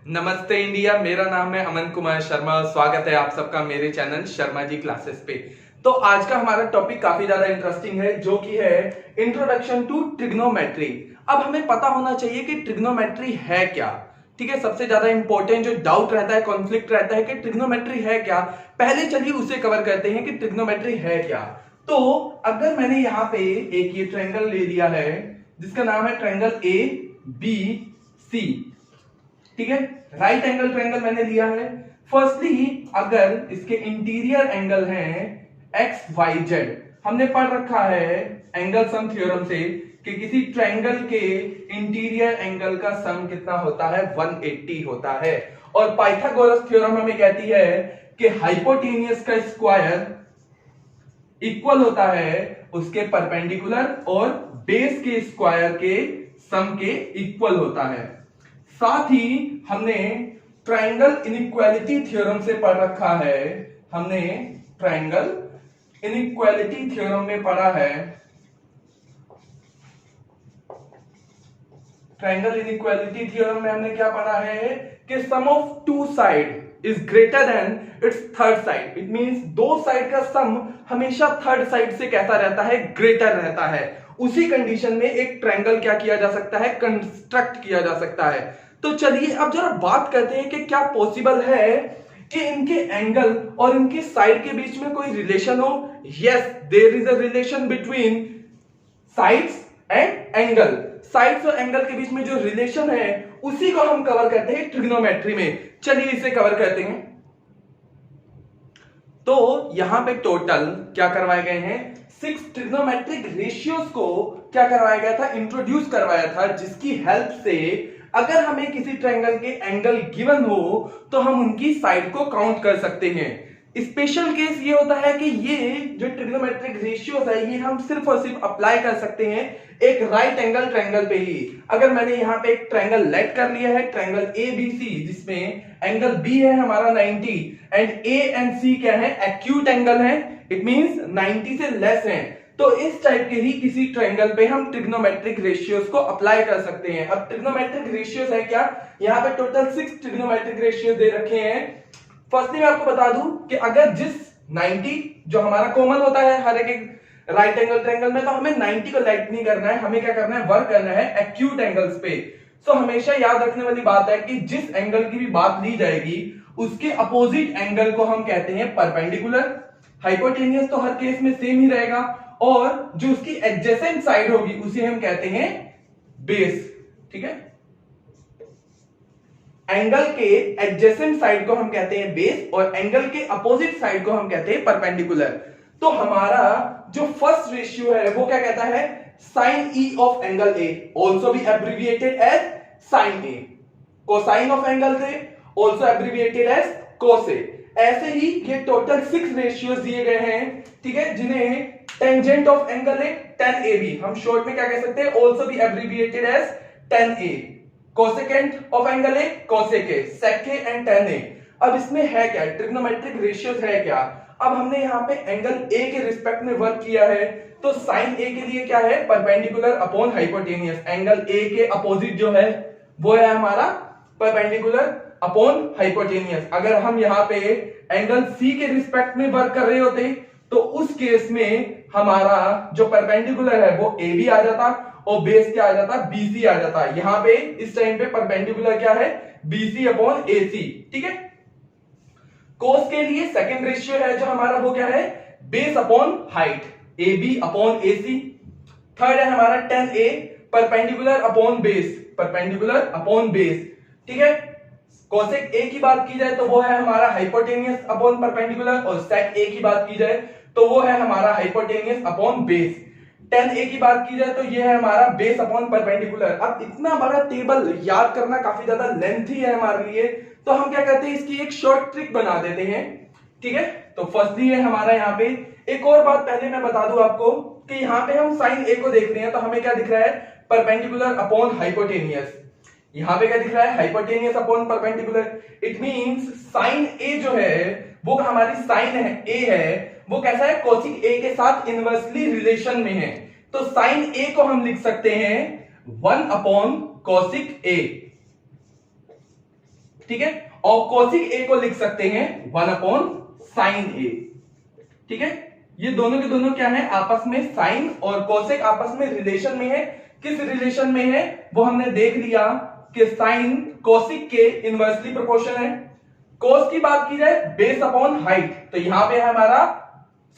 नमस्ते इंडिया। मेरा नाम है अमन कुमार शर्मा। स्वागत है आप सबका मेरे चैनल शर्मा जी क्लासेस पे। तो आज का हमारा टॉपिक काफी ज्यादा इंटरेस्टिंग है, जो कि है इंट्रोडक्शन टू ट्रिग्नोमेट्री। अब हमें पता होना चाहिए कि ट्रिग्नोमेट्री है क्या। ठीक है, सबसे ज्यादा इंपॉर्टेंट जो डाउट रहता है, कॉन्फ्लिक्ट रहता है कि ट्रिग्नोमेट्री है क्या। पहले चलिए उसे कवर करते हैं कि ट्रिग्नोमेट्री है क्या। तो अगर मैंने यहाँ पे एक ये ट्रायंगल ले लिया है जिसका नाम है ट्रायंगल ए बी सी, ठीक है, राइट एंगल ट्रायंगल मैंने लिया है। फर्स्टली अगर इसके इंटीरियर एंगल हैं एक्स वाई जेड, हमने पढ़ रखा है एंगल सम थ्योरम से कि किसी ट्रायंगल के इंटीरियर एंगल का सम कितना होता है, 180 होता है। और पाइथागोरस थ्योरम हमें कहती है कि हाइपोटेनियस का स्क्वायर इक्वल होता है उसके परपेंडिकुलर और बेस के स्क्वायर के सम के इक्वल होता है। साथ ही हमने ट्रायंगल इनइक्वालिटी थ्योरम से पढ़ रखा है, हमने ट्रायंगल इनइक्वालिटी थ्योरम में पढ़ा है, ट्रायंगल इनइक्वालिटी थ्योरम में हमने क्या पढ़ा है कि sum of two side is greater than its third side. It means दो साइड का सम हमेशा थर्ड साइड से कैसा रहता है, ग्रेटर रहता है। उसी कंडीशन में एक ट्रायंगल क्या किया जा सकता है, कंस्ट्रक्ट किया जा सकता है। तो चलिए अब जरा बात करते हैं कि क्या पॉसिबल है कि इनके एंगल और इनके साइड के बीच में कोई रिलेशन हो। Yes, there is a relation between sides and angle. Sides और एंगल के बीच में जो रिलेशन है उसी को हम कवर करते हैं ट्रिग्नोमेट्री में। चलिए इसे कवर करते हैं। तो यहां पे टोटल क्या करवाए गए हैं, 6 ट्रिग्नोमेट्रिक रेशियोज को क्या करवाया गया था, इंट्रोड्यूस करवाया था, जिसकी हेल्प से अगर हमें किसी ट्रायंगल के एंगल गिवन हो तो हम उनकी साइड को काउंट कर सकते हैं। स्पेशल केस ये होता है कि ये जो ट्रिग्नोमेट्रिक रेशियोज है ये हम सिर्फ और सिर्फ अप्लाई कर सकते हैं एक राइट एंगल ट्रायंगल पे ही। अगर मैंने यहाँ पे एक ट्रायंगल लेट कर लिया है, ट्रायंगल ए बी सी, जिसमें एंगल बी है हमारा 90 एंड ए एंड सी क्या है, एक्यूट एंगल है, इट मींस 90 से लेस है। तो इस टाइप के ही किसी ट्रायंगल पे हम ट्रिग्नोमेट्रिक रेशियोज को अप्लाई कर सकते हैं। अब ट्रिग्नोमेट्रिक रेशियोज है क्या, यहाँ पे टोटल 6 ट्रिग्नोमेट्रिक रेशियोज दे रखे हैं। फर्स्टली मैं आपको बता दूं कि अगर जिस 90 जो हमारा कॉमन होता है हर एक राइट एंगल ट्रायंगल में, तो हमें 90 को लाइट नहीं करना है, हमें क्या करना है, वर्क करना है एक्यूट एंगल्स पे। सो हमेशा याद रखने वाली बात है कि जिस एंगल की भी बात ली जाएगी उसके अपोजिट एंगल को हम कहते हैं परपेंडिकुलर। हाइपोटेनियस तो हर केस में सेम ही रहेगा, और जो उसकी एडजेसेंट साइड होगी उसे हम कहते हैं बेस। ठीक है, एंगल के एडजेसेंट साइड को हम कहते हैं बेस और एंगल के अपोजिट साइड को हम कहते हैं परपेंडिकुलर। तो हमारा जो फर्स्ट रेशियो है वो क्या कहता है, sine E of angle A, also be abbreviated as sine A. Cosine of angle A, also abbreviated as cos A. ऐसे ही ये टोटल 6 रेशियोज दिए गए हैं, ठीक है, जिन्हें tangent of angle A, tan AB, हम शॉर्ट में क्या कह सकते हैं, also be abbreviated as tan A। Cosecant of angle A, cosec A, sec A and tan A। अब इसमें है क्या, ट्रिग्नोमेट्रिक रेशियोज है क्या। अब हमने यहाँ पे एंगल A के रिस्पेक्ट में वर्क किया है, तो साइन A के लिए क्या है, perpendicular upon hypotenuse. Angle A के अपोजिट जो है वो है हमारा परपेंडिकुलर अपॉन हाइपोटेनियस। अगर हम यहाँ पे एंगल C के रिस्पेक्ट में वर्क कर रहे होते तो उस केस में हमारा जो परपेंडिकुलर है वो AB आ जाता और बेस क्या आ जाता, BC आ जाता। यहां पे इस टाइम पे परपेंडिकुलर क्या है, BC अपॉन AC। ठीक है, कोस के लिए सेकंड रेशियो है जो हमारा वो क्या है, base upon height, AB upon AC। Third है हमारा tan A, perpendicular upon base, perpendicular upon base. ठीक है, कोसेक A की बात की जाए तो वो है हमारा हाइपोटेनियस अपॉन परपेंडिकुलर, और सेक A की बात की जाए तो वो है हमारा hypotenuse upon base. tan A की बात की जाए तो ये है हमारा बेस अपॉन परपेंडिकुलर। अब इतना बड़ा टेबल याद करना काफी ज्यादा लेंथी है हमारे लिए, तो हम क्या करते हैं, इसकी एक शॉर्ट ट्रिक बना देते हैं। ठीक है, तो फर्स्टली है हमारा यहाँ पे एक और बात पहले मैं बता दूं आपको कि यहाँ पे हम साइन A को देख रहे हैं तो हमें क्या दिख रहा है, परपेंडिकुलर अपॉन हाइपोटेनियस। यहाँ पे क्या दिख रहा है, hypotenuse upon perpendicular. It means sine A जो है वो हमारी साइन है A है वो कैसा है, कोसिक A के साथ इनवर्सली रिलेशन में है। तो साइन A को हम लिख सकते हैं 1 अपॉन कोसिक A। ठीक है, और कोसिक ए को लिख सकते हैं 1 अपॉन साइन ए। ठीक है, ये दोनों के दोनों क्या है, आपस में साइन और कोसेक आपस में रिलेशन में है। किस रिलेशन में है वो हमने देख लिया कि साइन कोसिक के इनवर्सली प्रोपोर्शन है। कोस की बात की जाए बेस अपॉन हाइट, तो यहां पे है हमारा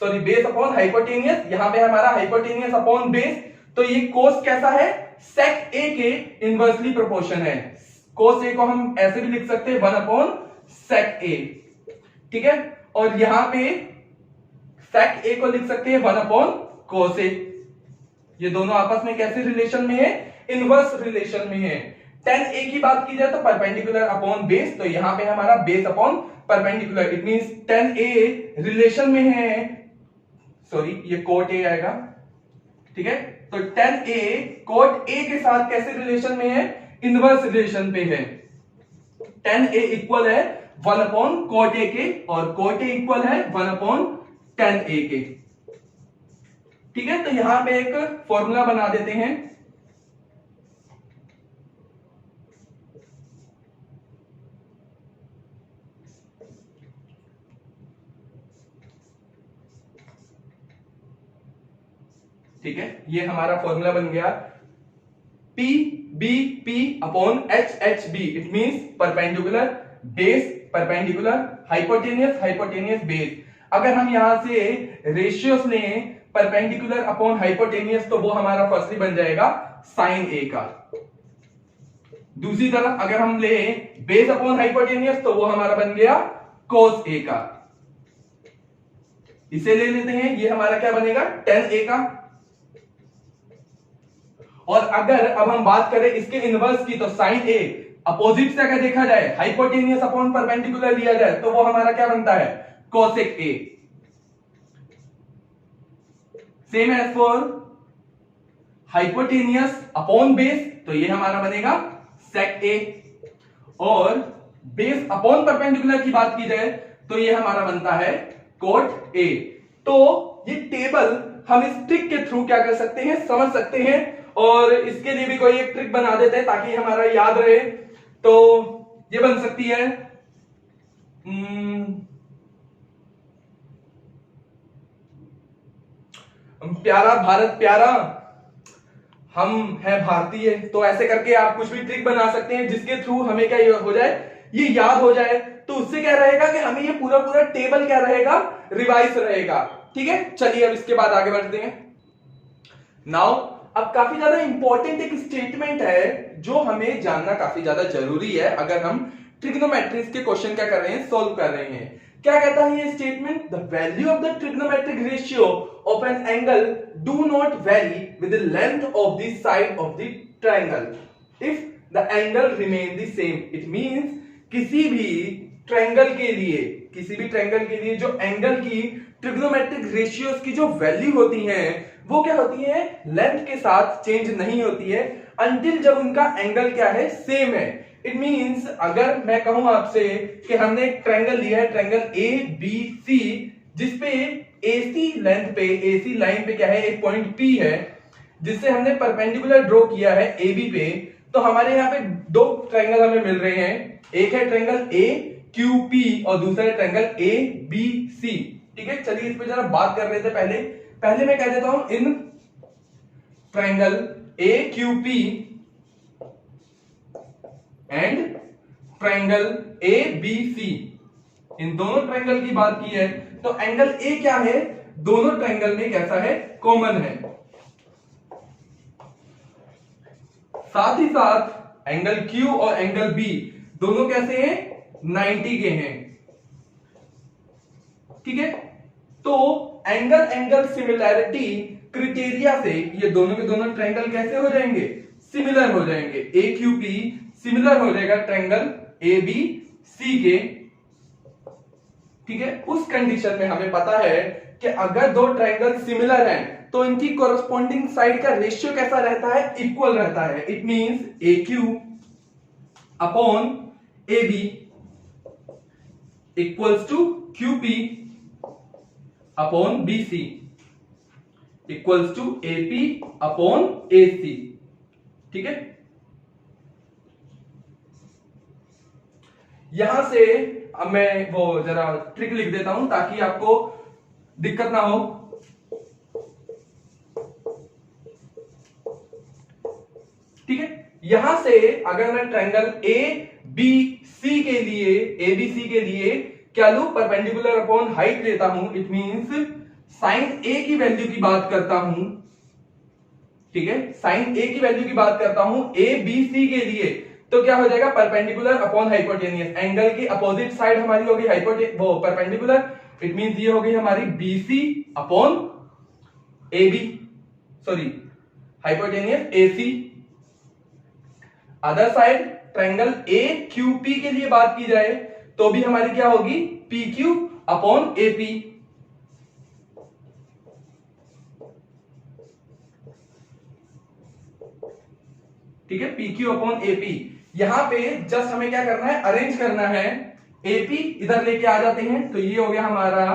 सॉरी बेस अपॉन हाइपोटेनियस, यहां पे हमारा हाइपोटेनियस अपॉन बेस, तो ये कोस कैसा है, सेक ए के इनवर्सली प्रोपोर्शन है। कोस ए को हम ऐसे भी लिख सकते हैं 1 अपॉन सेक ए। ठीक है, और यहां पे सेक ए को लिख सकते हैं 1 अपॉन कोस ए। ये दोनों आपस में कैसे रिलेशन में है, इनवर्स रिलेशन में है। tan a की बात की जाए तो परपेंडिकुलर अपॉन बेस, तो यहां पे हमारा base upon perpendicular, it means tan a relation में है, सॉरी ये कोट a आएगा। ठीक है, तो tan a कोट a के साथ कैसे रिलेशन में है, इनवर्स रिलेशन पे है। tan a इक्वल है 1 अपॉन कोट a के, और कोट a इक्वल है 1 अपॉन tan a के। ठीक है, तो यहां पे एक फॉर्मूला बना देते हैं। ठीक है, ये हमारा फॉर्मूला बन गया P B P upon H H B, it means perpendicular base perpendicular hypotenuse hypotenuse base. अगर हम यहां से रेशियोस लें परपेंडिकुलर अपॉन हाइपोटेनियस, तो वो हमारा फर्स्टली बन जाएगा साइन ए का। दूसरी तरफ अगर हम ले बेस अपॉन हाइपोटेनियस, तो वो हमारा बन गया कोस ए का। इसे ले लेते हैं, ये हमारा क्या बनेगा, tan a का। और अगर अब हम बात करें इसके इनवर्स की, तो साइन ए अपोजिट से अगर देखा जाए हाइपोटेनियस अपॉन परपेंडिकुलर लिया जाए, तो वो हमारा क्या बनता है, cosec A. Same as for hypotenuse upon base, तो ये हमारा बनेगा सेक ए। और बेस अपॉन परपेंडिकुलर की बात की जाए तो ये हमारा बनता है कोट ए। तो ये टेबल हम इस ट्रिक के थ्रू क्या कर सकते हैं, समझ सकते हैं, और इसके लिए भी कोई एक ट्रिक बना देते हैं ताकि हमारा याद रहे। तो ये बन सकती है प्यारा भारत प्यारा, हम है भारतीय, तो ऐसे करके आप कुछ भी ट्रिक बना सकते हैं जिसके थ्रू हमें क्या हो जाए, ये याद हो जाए। तो उससे क्या रहेगा कि हमें ये पूरा पूरा टेबल क्या रहेगा, रिवाइज रहेगा। ठीक है, चलिए अब इसके बाद आगे बढ़ते हैं। नाउ अब काफी ज्यादा इंपॉर्टेंट एक स्टेटमेंट है जो हमें जानना काफी ज्यादा जरूरी है अगर हम ट्रिग्नोमेट्रीज के क्वेश्चन क्या कर रहे हैं, सोल्व कर रहे हैं। क्या कहता है ये statement, the value of the trigonometric ratio of an angle do not very with the length of the side of the triangle if the angle remain the same. It means किसी भी triangle के लिए जो angle की trigonometric ratios की जो value होती है वो क्या होती है, लेंथ के साथ चेंज नहीं होती है अंटिल जब उनका एंगल क्या है, सेम है। इट मींस अगर मैं कहूं आपसे कि हमने एक ट्रायंगल लिया है, ट्रायंगल ए बी सी, जिसपे एसी लेंथ पे, एसी लाइन पे क्या है, एक पॉइंट पी है जिससे हमने परपेंडिकुलर ड्रॉ किया है ए बी पे। तो हमारे यहाँ पे दो ट्रायंगल हमें मिल रहे हैं, एक है ट्रायंगल ए क्यू पी और दूसरा है ट्रायंगल ए बी सी। ठीक है, चलिए इस पे जरा बात कर रहे थे। पहले मैं कह देता हूं, इन triangle A Q P and triangle A B C, इन दोनों ट्रायंगल की बात की है तो एंगल ए क्या है, दोनों ट्रायंगल में कैसा है, कॉमन है। साथ ही साथ एंगल क्यू और एंगल बी दोनों कैसे हैं, 90 के हैं। ठीक है, तो एंगल सिमिलैरिटी क्राइटेरिया से ये दोनों के दोनों ट्रायंगल कैसे हो जाएंगे, सिमिलर हो जाएंगे। ए क्यू पी सिमिलर हो जाएगा ट्रायंगल ए बी सी के। ठीक है, उस कंडीशन में हमें पता है कि अगर दो ट्रायंगल सिमिलर हैं तो इनकी कोरस्पॉन्डिंग साइड का रेशियो कैसा रहता है, इक्वल रहता है। It means A Q upon A B equals to Q P upon B C equals to A P upon A C. ठीक है, यहां से अब मैं वो जरा ट्रिक लिख देता हूं ताकि आपको दिक्कत ना हो। ठीक है, यहां से अगर मैं ट्रायंगल ए बी सी के लिए एबीसी के लिए क्या लू, परपेंडिकुलर अपॉन हाइट लेता हूं, इट मींस साइन ए की वैल्यू की बात करता हूं। ठीक है, साइन ए की वैल्यू की बात करता हूं ए बी सी के लिए, तो क्या हो जाएगा, परपेंडिकुलर अपॉन हाइपोटेनियस। एंगल की अपोजिट साइड हमारी होगी वो परपेंडिकुलर, इट मींस ये हो गई हमारी BC upon A B, sorry hypotenuse A C. Other side triangle A Q P के लिए बात की जाए तो भी हमारी क्या होगी, P Q upon A P. ठीक है, P Q upon A P. यहां पे जस्ट हमें क्या करना है, अरेंज करना है। एपी इधर लेके आ जाते हैं तो ये हो गया हमारा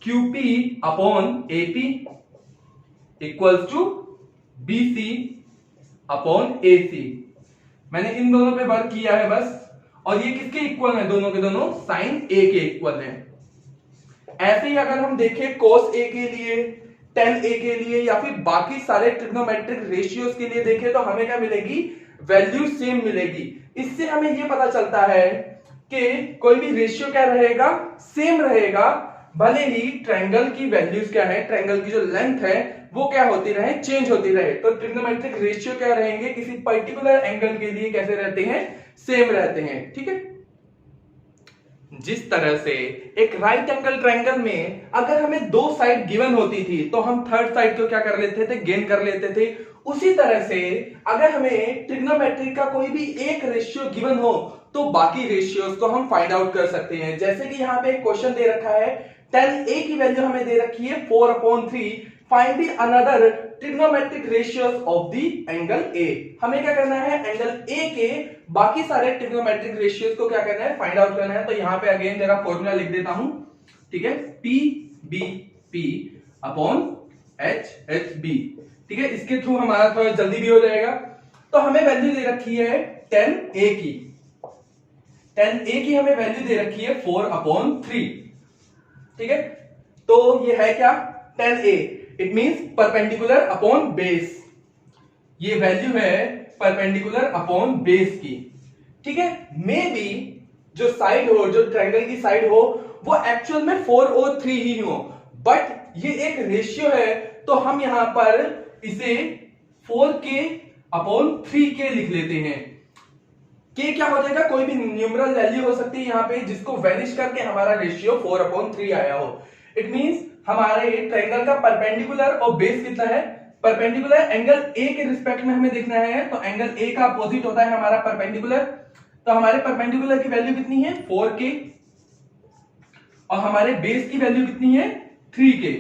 QP upon AP equals to BC upon AC. मैंने इन दोनों पे वर्क किया है बस, और ये किसके इक्वल है, दोनों के दोनों साइन ए के इक्वल है। ऐसे ही अगर हम देखें कोस ए के लिए, टेन ए के लिए, या फिर बाकी सारे ट्रिग्नोमेट्रिक रेशियोज के लिए देखें तो हमें क्या मिलेगी, वैल्यू सेम मिलेगी। इससे हमें यह पता चलता है कि कोई भी रेशियो क्या रहेगा, सेम रहेगा, भले ही ट्रायंगल की वैल्यूज क्या है, ट्रायंगल की जो लेंथ है वो क्या होती रहे, चेंज होती रहे। तो ट्रिग्नोमेट्रिक रेशियो क्या रहेंगे, किसी पर्टिकुलर एंगल के लिए कैसे रहते हैं, सेम रहते हैं। ठीक है, जिस तरह से एक राइट एंगल ट्रायंगल में अगर हमें दो साइड गिवन होती थी तो हम थर्ड साइड को क्या कर लेते थे, गेन कर लेते थे। उसी तरह से अगर हमें ट्रिग्नोमेट्रिक का कोई भी एक रेशियो गिवन हो तो बाकी रेशियोज को हम फाइंड आउट कर सकते हैं। जैसे कि यहां पे एक क्वेश्चन दे रखा है, tan a की वैल्यू हमें दे रखी है 4/3, find the another trigonometric ratios of the angle a। हमें क्या करना है, एंगल a के बाकी सारे ट्रिग्नोमेट्रिक रेशियोज को क्या करना है, फाइंड आउट करना है। तो यहां पे अगेन जरा फॉर्मूला लिख देता हूं। ठीक है, P B P upon H H B. ठीक है, इसके थ्रू हमारा थोड़ा जल्दी भी हो जाएगा। तो हमें वैल्यू दे रखी है tan a की, tan a की हमें वैल्यू दे रखी है 4/3। ठीक है, तो ये है क्या, tan a, it means perpendicular upon base. ये वैल्यू है परपेंडिकुलर अपॉन बेस की। ठीक है, मे बी जो साइड हो, जो ट्रायंगल की साइड हो, वो एक्चुअल में 4 और 3 ही हो, बट ये एक रेशियो है तो हम यहां पर इसे 4k/3k लिख लेते हैं। के क्या हो जाएगा, कोई भी न्यूमरल वैल्यू हो सकती है यहां पे जिसको वैनिश करके हमारा रेशियो 4/3 आया हो। इट मींस हमारे ट्रायंगल का परपेंडिकुलर और बेस कितना है, परपेंडिकुलर एंगल ए के रिस्पेक्ट में हमें देखना है, तो एंगल ए का अपोजिट होता है हमारा परपेंडिकुलर। तो हमारे परपेंडिकुलर की वैल्यू कितनी है, 4k, और हमारे बेस की वैल्यू कितनी है, 3k।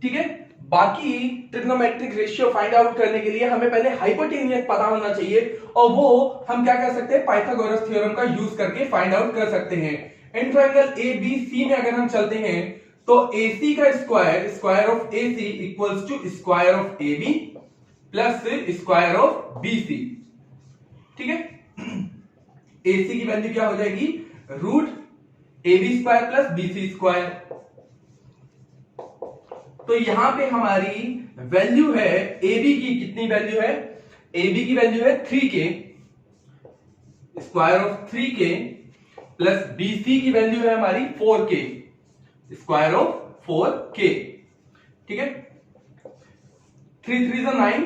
ठीक है, बाकी ट्रिग्नोमेट्रिक रेशियो फाइंड आउट करने के लिए हमें पहले हाइपोटेनियस पता होना चाहिए, और वो हम क्या कर सकते हैं, पाइथागोरस थ्योरम का यूज करके फाइंड आउट कर सकते हैं। इन ट्रायंगल ए बी सी में अगर हम चलते हैं तो AC का square, square of AC equals to square of AB plus square of BC। ठीक है, AC की वैल्यू क्या हो जाएगी, √AB square plus BC square. तो यहां पे हमारी वैल्यू है AB की, कितनी वैल्यू है, AB की वैल्यू है 3k, square of 3k plus BC की वैल्यू है हमारी 4k, स्क्वायर ऑफ 4k। ठीक है, 3 3 9,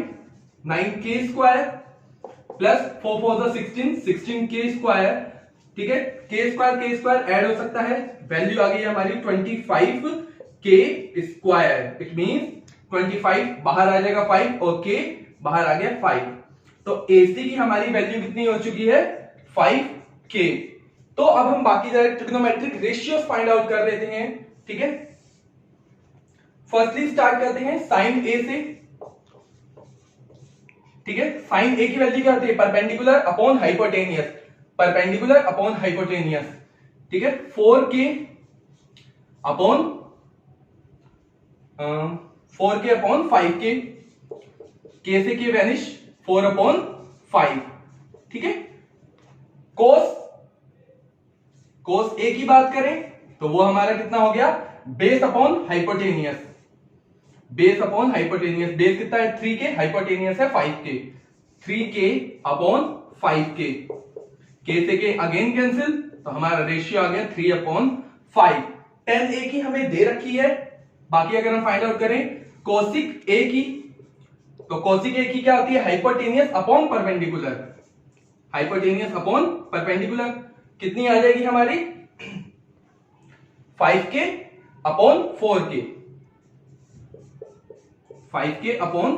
9k square plus 4 4 16, 16k square. ठीक है, k स्क्वायर ऐड हो सकता है, वैल्यू आ गई हमारी 25k स्क्वायर। इट मींस 25 बाहर आ जाएगा 5 और k बाहर आ गया 5। तो AC की हमारी वैल्यू कितनी हो चुकी है, 5k। तो अब हम बाकी सारे ट्रिग्नोमेट्रिक रेशियोज फाइंड आउट कर लेते हैं। ठीक है, फर्स्टली स्टार्ट करते हैं साइन ए से। ठीक है, साइन ए की वैल्यू क्या होती है, perpendicular upon hypotenuse, perpendicular upon hypotenuse. ठीक है, 4k अपॉन 5k, k से k वैनिश, 4/5। ठीक है, कोस कोस ए की बात करें तो वो हमारा कितना हो गया, base upon hypotenuse, base upon hypotenuse, base कितना है 3k, हाइपोटेनियस है 5k, 3k upon 5k, k से k अगेन कैंसिल, तो हमारा रेशियो आ गया 3/5। tan a की हमें दे रखी है, बाकी अगर हम फाइंड आउट करें कोसिक a की, तो कोसिक a की क्या होती है, hypotenuse upon perpendicular, hypotenuse upon perpendicular कितनी आ जाएगी हमारी 5k upon 4k, 5k upon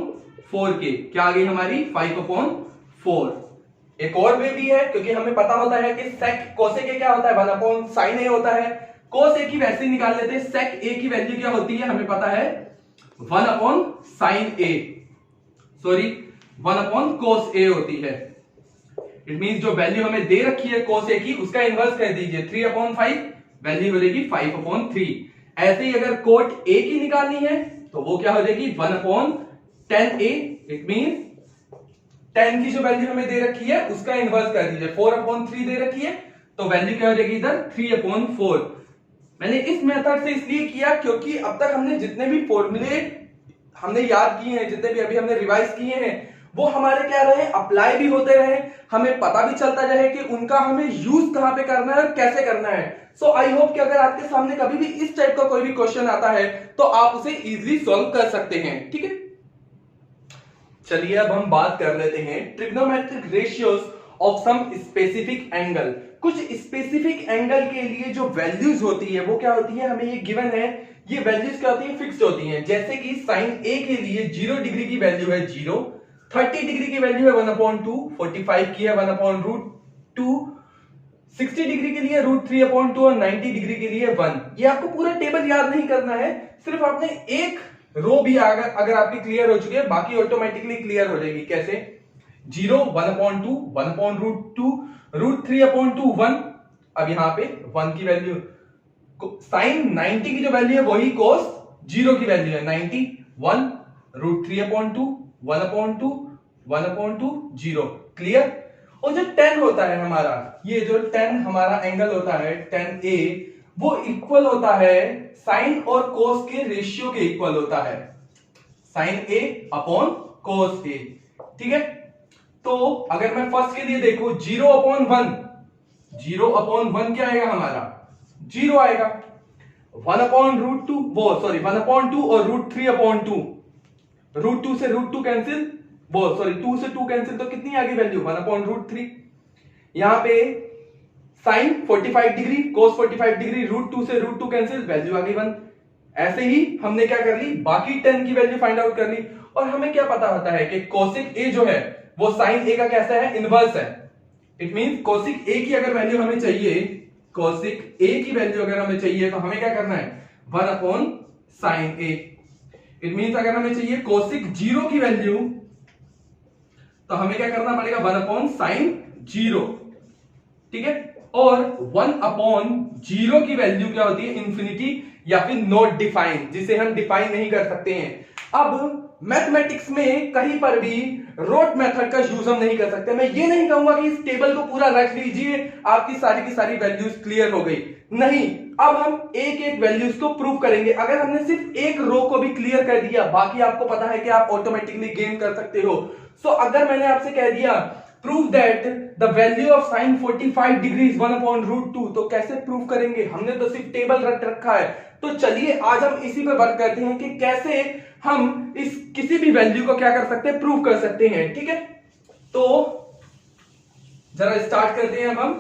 4k क्या आ गई हमारी 5/4। एक और वे भी है, क्योंकि हमें पता होता है कि sec कोसेक ए क्या होता है 1/sin a होता है, कोस ए की वैसे ही निकाल लेते हैं, sec a की वैल्यू क्या होती है हमें पता है 1/sin a, sorry 1/cos a होती है। इट मींस जो वैल्यू हमें दे रखी है कोस ए की उसका इनवर्स कर दीजिए, 3/5 वैल्यू हो जाएगी 5/3। ऐसे ही अगर कोट ए की निकालनी है तो वो क्या हो जाएगी 1/tan a, it means tan की जो वैल्यू हमें दे रखी है उसका इनवर्स कर दीजिए, 4/3 दे रखी है तो वैल्यू क्या हो जाएगी इधर 3/4। मैंने इस मेथड से इसलिए किया क्योंकि अब तक हमने जितने भी फॉर्मूले हमने याद किए हैं, जितने भी अभी हमने रिवाइज किए हैं, वो हमारे क्या रहे, अप्लाई भी होते रहे, हमें पता भी चलता रहे कि उनका हमें यूज कहां पे करना है और कैसे करना है। सो आई होप कि अगर आपके सामने कभी भी इस टाइप का कोई भी क्वेश्चन आता है तो आप उसे इजीली सॉल्व कर सकते हैं। ठीक है, चलिए अब हम बात कर लेते हैं trigonometric ratios of some specific angle. कुछ स्पेसिफिक एंगल के लिए जो वैल्यूज होती है वो क्या होती है, हमें ये गिवन है, ये वैल्यूज क्या होती है, फिक्स्ड होती हैं। जैसे कि साइन ए के लिए 0 डिग्री की वैल्यू है 0, 30 डिग्री की वैल्यू है 1/2, 45 की है 1/√2, 60 डिग्री के लिए √3/2 और 90 डिग्री के लिए 1। ये आपको पूरा टेबल याद नहीं करना है, सिर्फ आपने एक रो भी अगर आपकी क्लियर हो चुकी है बाकी ऑटोमेटिकली क्लियर हो जाएगी। कैसे, 0, 1/2, 1/√2, √3/2, 1। अब यहां पे 1 की वैल्यू, साइन 90 की जो वैल्यू है वही कोस 0 की वैल्यू है 90, 1, √3/2, 1/2, 1/2, 0। क्लियर। और जो tan होता है हमारा, ये जो tan हमारा एंगल होता है tan a, वो इक्वल होता है साइन और कोस के रेशियो के इक्वल होता है, sine a upon cos a। ठीक है, तो अगर मैं फर्स्ट के लिए देखूं 0/1, 0/1 क्या आएगा हमारा 0 आएगा, 1/√2 वो सॉरी 1/2 और √3/2, √2 से √2 कैंसिल, वो सॉरी 2 से 2 कैंसिल, तो कितनी आ गई वैल्यू 1/√3। यहां पे साइन 45 डिग्री, कोस 45 डिग्री, √2 से √2 कैंसिल, वैल्यू आ गई 1। ऐसे ही हमने क्या कर ली, बाकी 10 की वैल्यू फाइंड आउट कर ली। और हमें क्या पता होता है कि कोसिक ए जो है वो साइन ए का कैसा है, इनवर्स है। इट मींस कोसिक ए की अगर वैल्यू हमें चाहिए, कोसिक ए की वैल्यू अगर हमें चाहिए तो हमें क्या करना है 1/sin a। इट मींस अगर हमें चाहिए कोसिक 0 की वैल्यू तो हमें क्या करना पड़ेगा 1/sin 0। ठीक है, और 1/0 की वैल्यू क्या होती है, इंफिनिटी या फिर नॉट डिफाइन, जिसे हम डिफाइन नहीं कर सकते हैं। अब मैथमेटिक्स में कहीं पर भी रोट मेथड का यूज हम नहीं कर सकते। मैं ये नहीं कहूंगा कि इस टेबल को पूरा रख लीजिए आपकी सारी की सारी वैल्यूज क्लियर हो गई, नहीं। अब हम एक एक वैल्यूज को प्रूव करेंगे। अगर हमने सिर्फ एक रो को भी क्लियर कर दिया, बाकी आपको पता है कि आप ऑटोमेटिकली गेन कर सकते हो। सो अगर मैंने आपसे कह दिया prove that the value of sine 45 degree is 1/√2, तो कैसे प्रूव करेंगे, हमने तो सिर्फ टेबल रख रखा है। तो चलिए आज हम इसी पर वर्क करते हैं कि कैसे हम इस किसी भी वैल्यू को क्या कर सकते हैं, प्रूव कर सकते हैं। ठीक है, तो जरा स्टार्ट करते हैं अब हम।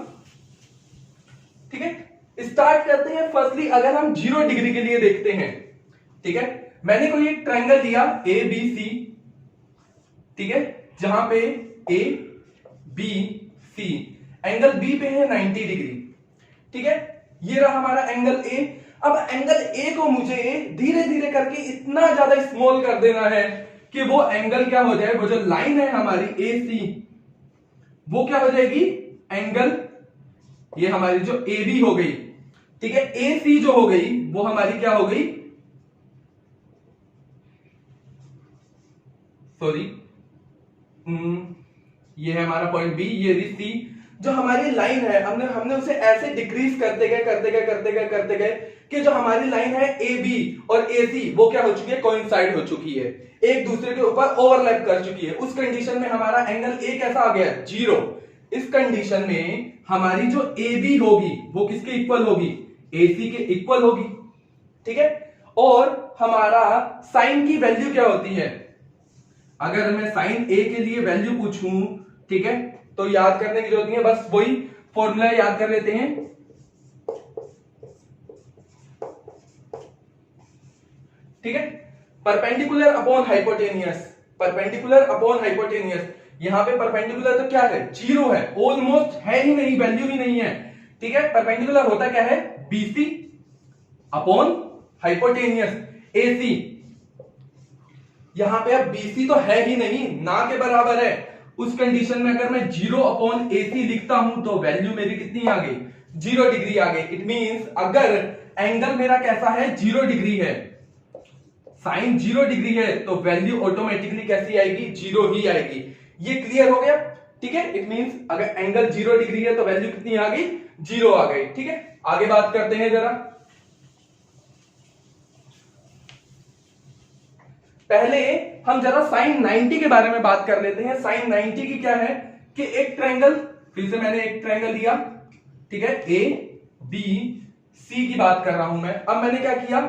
ठीक है, स्टार्ट करते हैं। फर्स्टली अगर हम 0 डिग्री के लिए देखते हैं, ठीक है, मैंने कोई एक ट्रायंगल दिया ए बी सी, ठीक है, जहां पे A B C, angle B पे है 90 डिग्री। ठीक है, ये रहा हमारा एंगल ए। अब एंगल ए को मुझे धीरे धीरे करके इतना ज्यादा स्मॉल कर देना है कि वो एंगल क्या हो जाए, वो जो लाइन है हमारी ए सी वो क्या हो जाएगी, एंगल ये हमारी जो ए बी हो गई। ठीक है, ए सी जो हो गई वो हमारी क्या हो गई, सॉरी ये है हमारा पॉइंट बी, ये सी, जो हमारी लाइन है हमने उसे ऐसे डिक्रीज करते गए कि जो हमारी लाइन है ए बी और ए सी वो क्या हो चुकी है, कोइंसाइड हो चुकी है, एक दूसरे के ऊपर ओवरलैप कर चुकी है। उस कंडीशन में हमारा एंगल ए कैसा आ गया, 0। इस कंडीशन में हमारी जो ए बी होगी वो किसके इक्वल होगी, ए सी के इक्वल होगी, ठीक है। और हमारा साइन की वैल्यू क्या होती है, अगर मैं साइन ए के लिए वैल्यू पूछूं, ठीक है, तो याद करने की जरूरत नहीं है, बस वही फॉर्मूला याद कर लेते हैं। ठीक है, perpendicular upon hypotenuse, perpendicular upon hypotenuse. यहां पे परपेंडिकुलर तो क्या है, 0 है, ऑलमोस्ट है ही नहीं, वैल्यू ही नहीं है, ठीक है। परपेंडिकुलर होता क्या है, बीसी अपॉन हाइपोटेनियस एसी। यहां पे अब बीसी तो है ही नहीं, ना के बराबर है। उस कंडीशन में अगर मैं 0 अपॉन एसी लिखता हूं तो वैल्यू मेरी कितनी आ गई, 0 डिग्री आ गई। इट मींस अगर एंगल मेरा कैसा है, 0 डिग्री है, साइन 0 डिग्री है, तो वैल्यू ऑटोमेटिकली कैसी आएगी, 0 ही आएगी। ये क्लियर हो गया, ठीक है। इट मींस अगर एंगल 0 डिग्री है तो वैल्यू कितनी आ गई, 0 आ गई, ठीक है। आगे बात करते हैं जरा, पहले हम जरा साइन 90 के बारे में बात कर लेते हैं। साइन 90 की क्या है कि एक ट्रायंगल, फिर से मैंने एक ट्रायंगल लिया, ठीक है, ए बी सी की बात कर रहा हूं मैं। अब मैंने क्या किया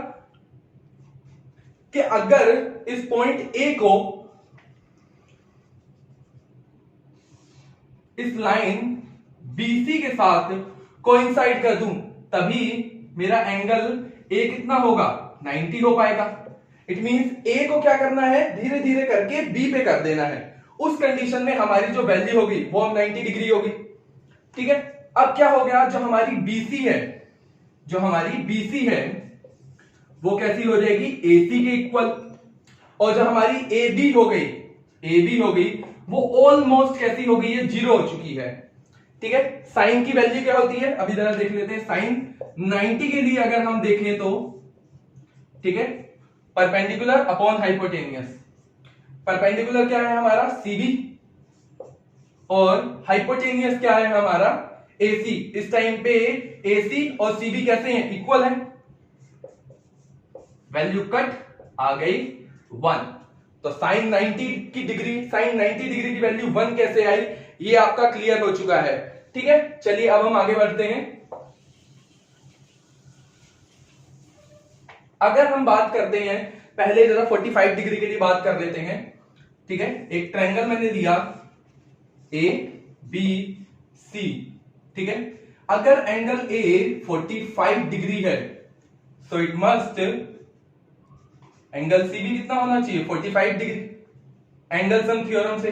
कि अगर इस पॉइंट ए को इस लाइन बीसी के साथ कोइंसाइड कर दूं तभी मेरा एंगल ए कितना होगा, 90 हो पाएगा। इट मींस ए को क्या करना है, धीरे धीरे करके बी पे कर देना है। उस कंडीशन में हमारी जो वैल्यू होगी वो 90 डिग्री होगी, ठीक है। अब क्या हो गया, जो हमारी बीसी है, जो हमारी बीसी है वो कैसी हो जाएगी, एसी के इक्वल। और जो हमारी ए बी हो गई, ए बी हो गई, वो ऑलमोस्ट कैसी हो गई है, 0 हो चुकी है, ठीक है। साइन की वैल्यू क्या होती है, अभी जरा देख लेते हैं। साइन 90 के लिए अगर हम देखें तो, ठीक है, परपेंडिकुलर अपॉन हाइपोटेनियस। परपेंडिकुलर क्या है हमारा, सीबी, और हाइपोटेनियस क्या है हमारा, एसी। इस टाइम पे एसी और सीबी कैसे हैं, इक्वल है। वैल्यू कट आ गई 1। तो साइन 90 की डिग्री, साइन 90 डिग्री की वैल्यू 1 कैसे आई, ये आपका क्लियर हो चुका है, ठीक है। चलिए अब हम आगे बढ़ते हैं। अगर हम बात करते हैं, पहले जरा 45 डिग्री के लिए बात कर लेते हैं, ठीक है। एक ट्रायंगल मैंने लिया ए बी सी, ठीक है। अगर एंगल ए 45 डिग्री है तो इट मस्ट एंगल सी भी कितना होना चाहिए, 45 डिग्री, एंगल सम थ्योरम से,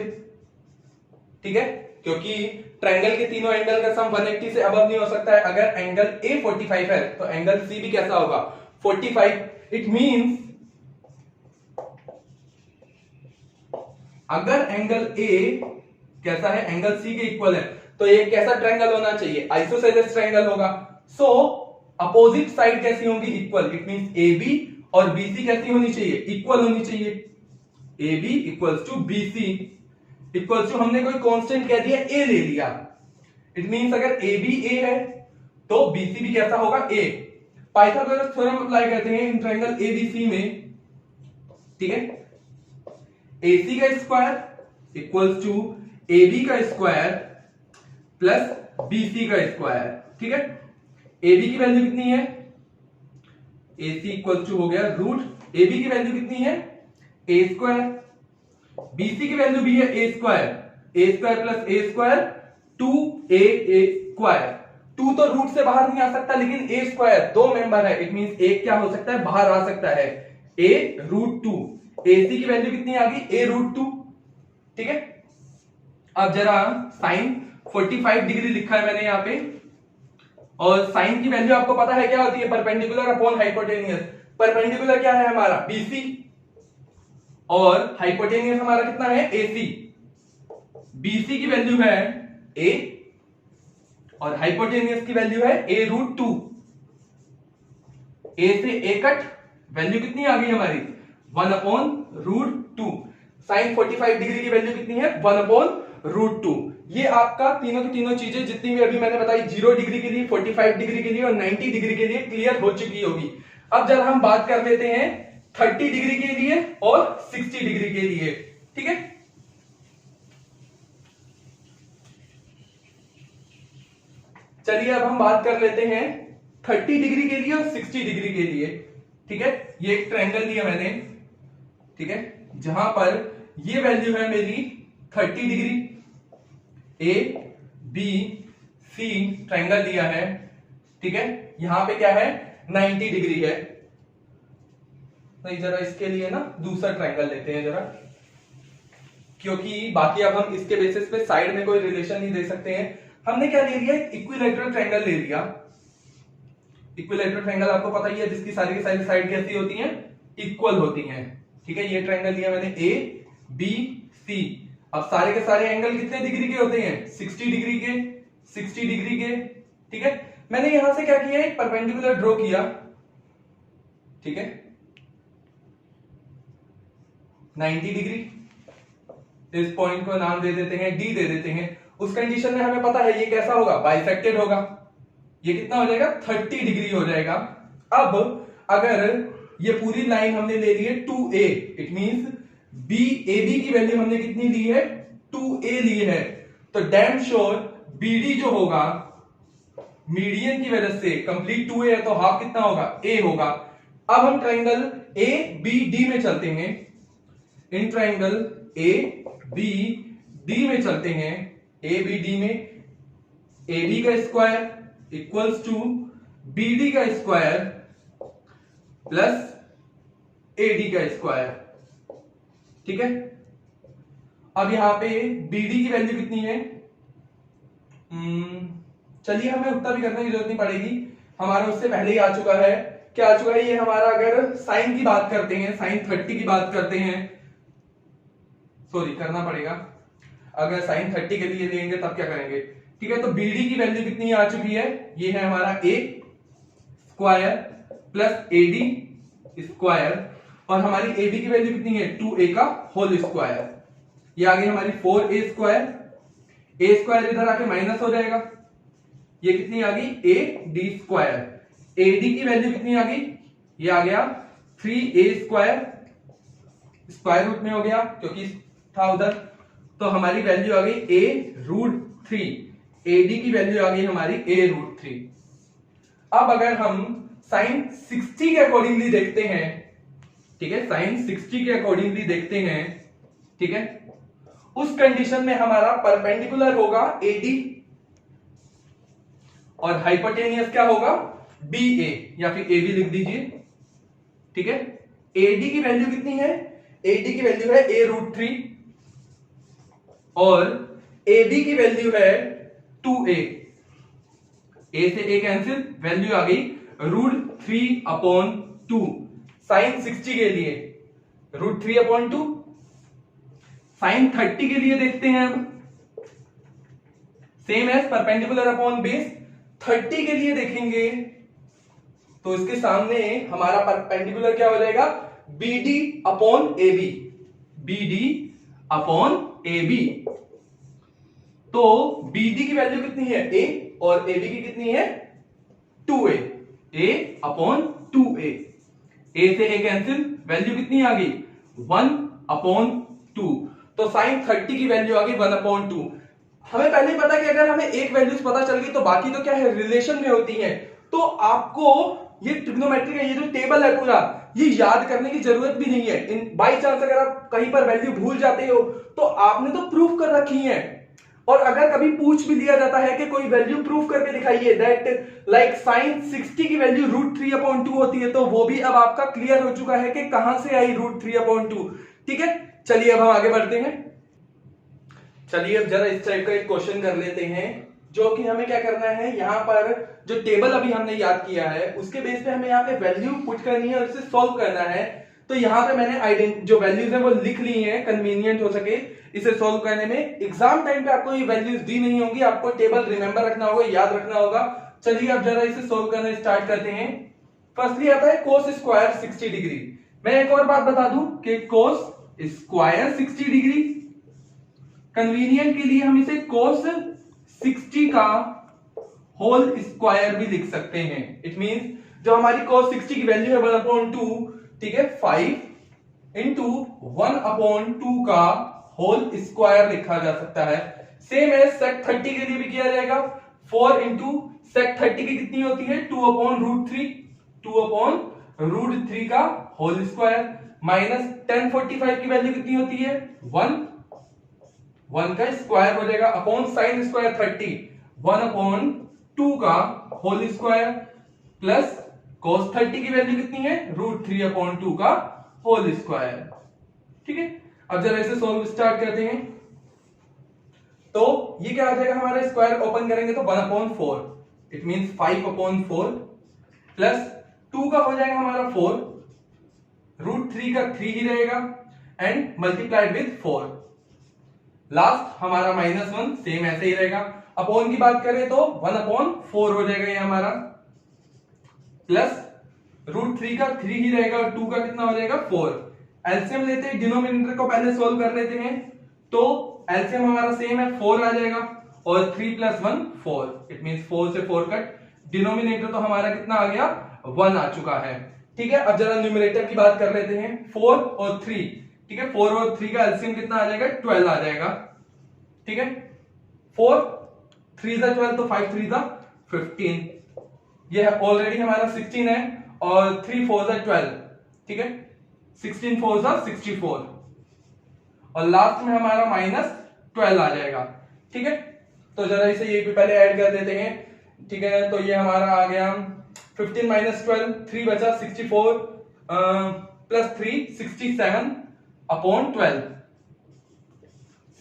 ठीक है। क्योंकि ट्रायंगल के तीनों एंगल का सम 180 से अबव नहीं हो सकता है। अगर एंगल ए 45 है तो एंगल सी भी कैसा होगा, 45। इट मींस अगर एंगल ए कैसा है, एंगल सी के इक्वल है, तो ये कैसा ट्रायंगल होना चाहिए, आइसोसेलेस ट्रायंगल होगा। सो अपोजिट साइड कैसी होंगी, equal. It means A B और बीसी कैसी होनी चाहिए, इक्वल होनी चाहिए। A B equals to BC equals to, हमने कोई कांस्टेंट कह दिया, ए ले लिया। इट मींस अगर ए बी ए है तो बीसी भी कैसा होगा, ए। पाइथागोरस थ्योरम अप्लाई करते हैं इन ट्रायंगल एबीसी में, ठीक है। AC का स्क्वायर इक्वल्स टू AB का स्क्वायर प्लस BC का स्क्वायर, ठीक है। AB की वैल्यू कितनी है, AC इक्वल्स टू हो गया रूट, AB की वैल्यू कितनी है, A स्क्वायर, BC की वैल्यू भी है A square, A square plus A square 2A square. 2 तो रूट से बाहर नहीं आ सकता, लेकिन A स्क्वायर 2 मेंबर है, इट मींस एक क्या हो सकता है, बाहर आ सकता है, A रूट 2। AC की वैल्यू कितनी आ गई, A रूट 2, ठीक है। अब जरा साइन 45 डिग्री लिखा है मैंने यहां पे, और साइन की वैल्यू आपको पता है क्या होती है, परपेंडिकुलर अपॉन हाइपोटेनियस। परपेंडिकुलर क्या है हमारा, BC, और हाइपोटेनियस हमारा कितना है, AC। BC की वैल्यू है A और हाइपोटेनियस की वैल्यू है A रूट 2। A से A कट, वैल्यू कितनी आ गई हमारी, 1 अपॉन रूट 2। साइन 45 डिग्री की वैल्यू कितनी है, 1 अपॉन रूट 2। ये आपका तीनों की तीनों चीजें जितनी भी अभी मैंने बताई 0 डिग्री के लिए, 45 डिग्री के लिए और 90 डिग्री के लिए क्लियर हो चुकी होगी। अब जरा हम बात कर लेते हैं 30 डिग्री के लिए और 60 डिग्री के लिए, ठीक है। चलिए अब हम बात कर लेते हैं 30 डिग्री के लिए और 60 डिग्री के लिए, ठीक है। ये एक ट्रायंगल दिया मैंने, ठीक है, जहां पर ये वैल्यू है मेरी 30 degree, A B C triangle दिया है, ठीक है। यहां पे क्या है 90 डिग्री है। नहीं, जरा इसके लिए ना दूसरा ट्रायंगल लेते हैं जरा, क्योंकि बाकी अब हम इसके बेसिस पे साइड में कोई रिलेशन नहीं दे सकते हैं। हमने क्या ले लिया, इक्विलैटरल ट्रायंगल ले लिया। इक्विलैटरल ट्रायंगल आपको पता ही है, जिसकी सारी की सारी साइड कैसी होती हैं, इक्वल होती हैं, ठीक है। ये ट्रायंगल लिया मैंने ए बी सी। अब सारे के सारे एंगल कितने डिग्री के होते हैं, 60 डिग्री के, 60 डिग्री के, ठीक है। मैंने यहां से क्या किया, एक परपेंडिकुलर ड्रॉ किया, ठीक है, 90 डिग्री। इस पॉइंट को नाम दे देते हैं डी दे देते हैं। उस कंडीशन में हमें पता है ये कैसा होगा, बाइसेक्टेड होगा। ये कितना हो जाएगा, 30 डिग्री हो जाएगा। अब अगर ये पूरी लाइन हमने ले ली है 2a, it means B A B की वैल्यू हमने कितनी ली है, 2a ली है, तो डैम श्योर बीडी जो होगा मीडियन की वजह से कंप्लीट 2a है, तो हाफ कितना होगा, a होगा। अब हम ट्रायंगल ए बी डी में चलते हैं। In triangle A B D में चलते हैं। ए बी डी में ए बी का square equals to B D का स्क्वायर प्लस ए डी का स्क्वायर, ठीक है। अब यहां पे बी डी की वैल्यू कितनी है, चलिए हमें उतना भी करने की जरूरत नहीं पड़ेगी, हमारा उससे पहले ही आ चुका है। क्या आ चुका है ये हमारा, अगर साइन की बात करते हैं, साइन 30 की बात करते हैं, सॉरी करना पड़ेगा, अगर साइन 30 के लिए लेंगे तब क्या करेंगे, ठीक है। तो बीडी की वैल्यू कितनी आ चुकी है, ये है हमारा A square plus A D square, और हमारी ए बी की वैल्यू कितनी है, 2a का होल स्क्वायर। ये आ गई हमारी 4a स्क्वायर, ए स्क्वायर इधर आके माइनस हो जाएगा, ये कितनी आ गई, ए डी स्क्वायर। ए डी की वैल्यू कितनी आ गई, ये आ गया 3a स्क्वायर, स्क्वायर रूट में हो गया क्योंकि था उधर, तो हमारी वैल्यू आ गई a√3। ए डी की वैल्यू आ गई हमारी a√3। अब अगर हम साइन 60 के अकॉर्डिंगली देखते हैं, ठीक है, साइन 60 के अकॉर्डिंगली देखते हैं, ठीक है, उस कंडीशन में हमारा परपेंडिकुलर होगा एडी और हाइपोटेनियस क्या होगा, बी ए, या फिर ए बी लिख दीजिए, ठीक है। एडी की वैल्यू कितनी है, एडी की वैल्यू है a√3 और ए बी की वैल्यू है 2a। ए से ए कैंसिल, वैल्यू आ गई √3/2। साइन 60 के लिए √3/2। साइन 30 के लिए देखते हैं, अब same as perpendicular upon base. 30 के लिए देखेंगे तो इसके सामने हमारा परपेंडिकुलर क्या हो जाएगा, BD/AB, BD/AB। तो BD की वैल्यू कितनी है, a, और AB की कितनी है, 2a, a/2a। a से a कैंसिल, वैल्यू कितनी आ गई, 1/2। तो साइन 30 की वैल्यू आ गई 1/2। हमें पहले ही पता कि अगर हमें एक वैल्यूज पता चल गई तो बाकी तो क्या है, रिलेशन में होती है। तो आपको ये ट्रिग्नोमेट्री का ये जो टेबल है पूरा, ये याद करने की जरूरत भी नहीं है। इन बाई चांस अगर आप कहीं पर वैल्यू भूल जाते हो तो आपने तो प्रूफ कर रखी है, और अगर कभी पूछ भी लिया जाता है कि कोई वैल्यू प्रूफ करके दिखाइए, दैट लाइक साइन 60 की वैल्यू √3/2 होती है, तो वो भी अब आपका क्लियर हो चुका है कि कहां से आई √3/2, ठीक है। चलिए अब हम आगे बढ़ते हैं। चलिए अब जरा इस टाइप का एक क्वेश्चन कर लेते हैं, जो कि हमें क्या करना है, यहां पर जो टेबल अभी हमने याद किया है उसके बेस पे हमें यहाँ पे वैल्यू पुट करनी है और इसे सॉल्व करना है। तो यहाँ पे मैंने जो वैल्यूज है वो लिख ली है, कन्वीनियंट हो सके इसे सॉल्व करने में। एग्जाम टाइम पे आपको ये वैल्यूज दी नहीं होंगी, आपको टेबल रिमेंबर रखना होगा, याद रखना होगा। चलिए अब जरा इसे सॉल्व करना स्टार्ट करते हैं। फर्स्टली आता है कोस स्क्वायर 60 डिग्री। मैं एक और बात बता दूं कि कोस स्क्वायर 60 डिग्री कन्वीनियंट के लिए हम इसे cos 60 का होल स्क्वायर भी लिख सकते हैं। इट मींस जो हमारी cos 60 की वैल्यू है 1/2, ठीक है, 5 इंटू 1/2 का होल स्क्वायर लिखा जा सकता है। सेम है sec 30 के लिए भी किया जाएगा। 4 इंटू sec 30 की कितनी होती है 2/√3, 2/√3 का होल स्क्वायर माइनस tan 45 की वैल्यू कितनी होती है 1 का स्क्वायर हो जाएगा अपॉन sin स्क्वायर 30 1/2 का होल स्क्वायर प्लस cos 30 की वैल्यू कितनी है √3/2 का होल स्क्वायर। ठीक है, अब जब ऐसे सॉल्व स्टार्ट करते हैं तो ये क्या आ जाएगा हमारा स्क्वायर ओपन करेंगे तो 1/4, इट मींस 5/4 प्लस 2 का हो जाएगा हमारा 4, √3 का 3 ही रहेगा एंड मल्टीप्लाइड विद 4, लास्ट हमारा -1 सेम ऐसे ही रहेगा। अपॉन की बात करें तो 1/4 हो जाएगा ये हमारा, प्लस √3 का 3 ही रहेगा और 2 का कितना हो जाएगा 4। एलसीएम लेते हैं, डिनोमिनेटर को पहले सोल्व कर लेते हैं तो एलसीएम हमारा सेम है 4 आ जाएगा और 3 + 1 4, इट मींस 4 से 4 कट, डिनोमिनेटर तो हमारा कितना आ गया 1 आ चुका है। ठीक है, अब जरा न्यूमरेटर की बात कर लेते हैं 4 और 3, ठीक है, 4 और 3 का एलसीएम कितना आ जाएगा 12 आ जाएगा। ठीक है, 4 3 × 12 तो 5 3 × 15, ये ऑलरेडी हमारा 16 है और 3 4 × 12, ठीक है, 16 4 × 64 और लास्ट में हमारा -12 आ जाएगा। ठीक है, तो जरा इसे ये भी पहले ऐड कर देते हैं। ठीक है, तो ये हमारा आ गया 15 - 12, 3 बचा 64 प्लस 3 67/12,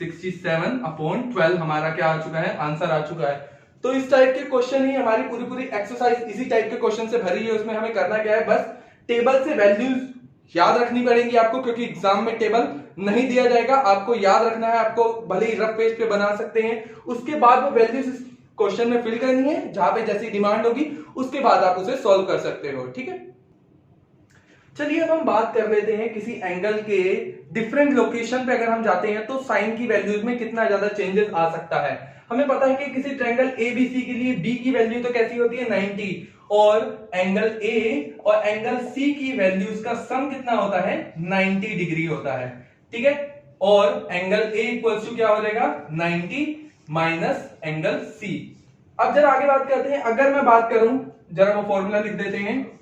67/12 हमारा क्या आ चुका है आंसर आ चुका है। तो इस टाइप के क्वेश्चन ही हमारी पूरी एक्सरसाइज इसी टाइप के क्वेश्चन से भरी है। उसमें हमें करना क्या है, बस टेबल से वैल्यूज याद रखनी पड़ेंगी आपको, क्योंकि एग्जाम में टेबल नहीं दिया जाएगा, आपको याद रखना है। आपको भले ही रफ पेज पे बना सकते हैं, उसके बाद वो वैल्यूज इस क्वेश्चन में फिल करनी है, जहां पे जैसी डिमांड होगी उसके बाद आप उसे सॉल्व कर सकते हो। ठीक है, चलिए अब हम बात कर लेते हैं किसी एंगल के डिफरेंट लोकेशन पे अगर हम जाते हैं तो साइन की वैल्यूज में कितना ज्यादा चेंजेस आ सकता है। हमें पता है कि किसी ट्रायंगल एबीसी के लिए बी की वैल्यू तो कैसी होती है 90 और एंगल ए और एंगल सी की वैल्यूज का सम कितना होता है 90 डिग्री होता है। ठीक है, और एंगल ए इक्वल्स टू क्या हो जाएगा 90 माइनस एंगल सी। अब जरा आगे बात करते हैं, अगर मैं बात करूं, जरा वो फॉर्मूला लिख देते हैं।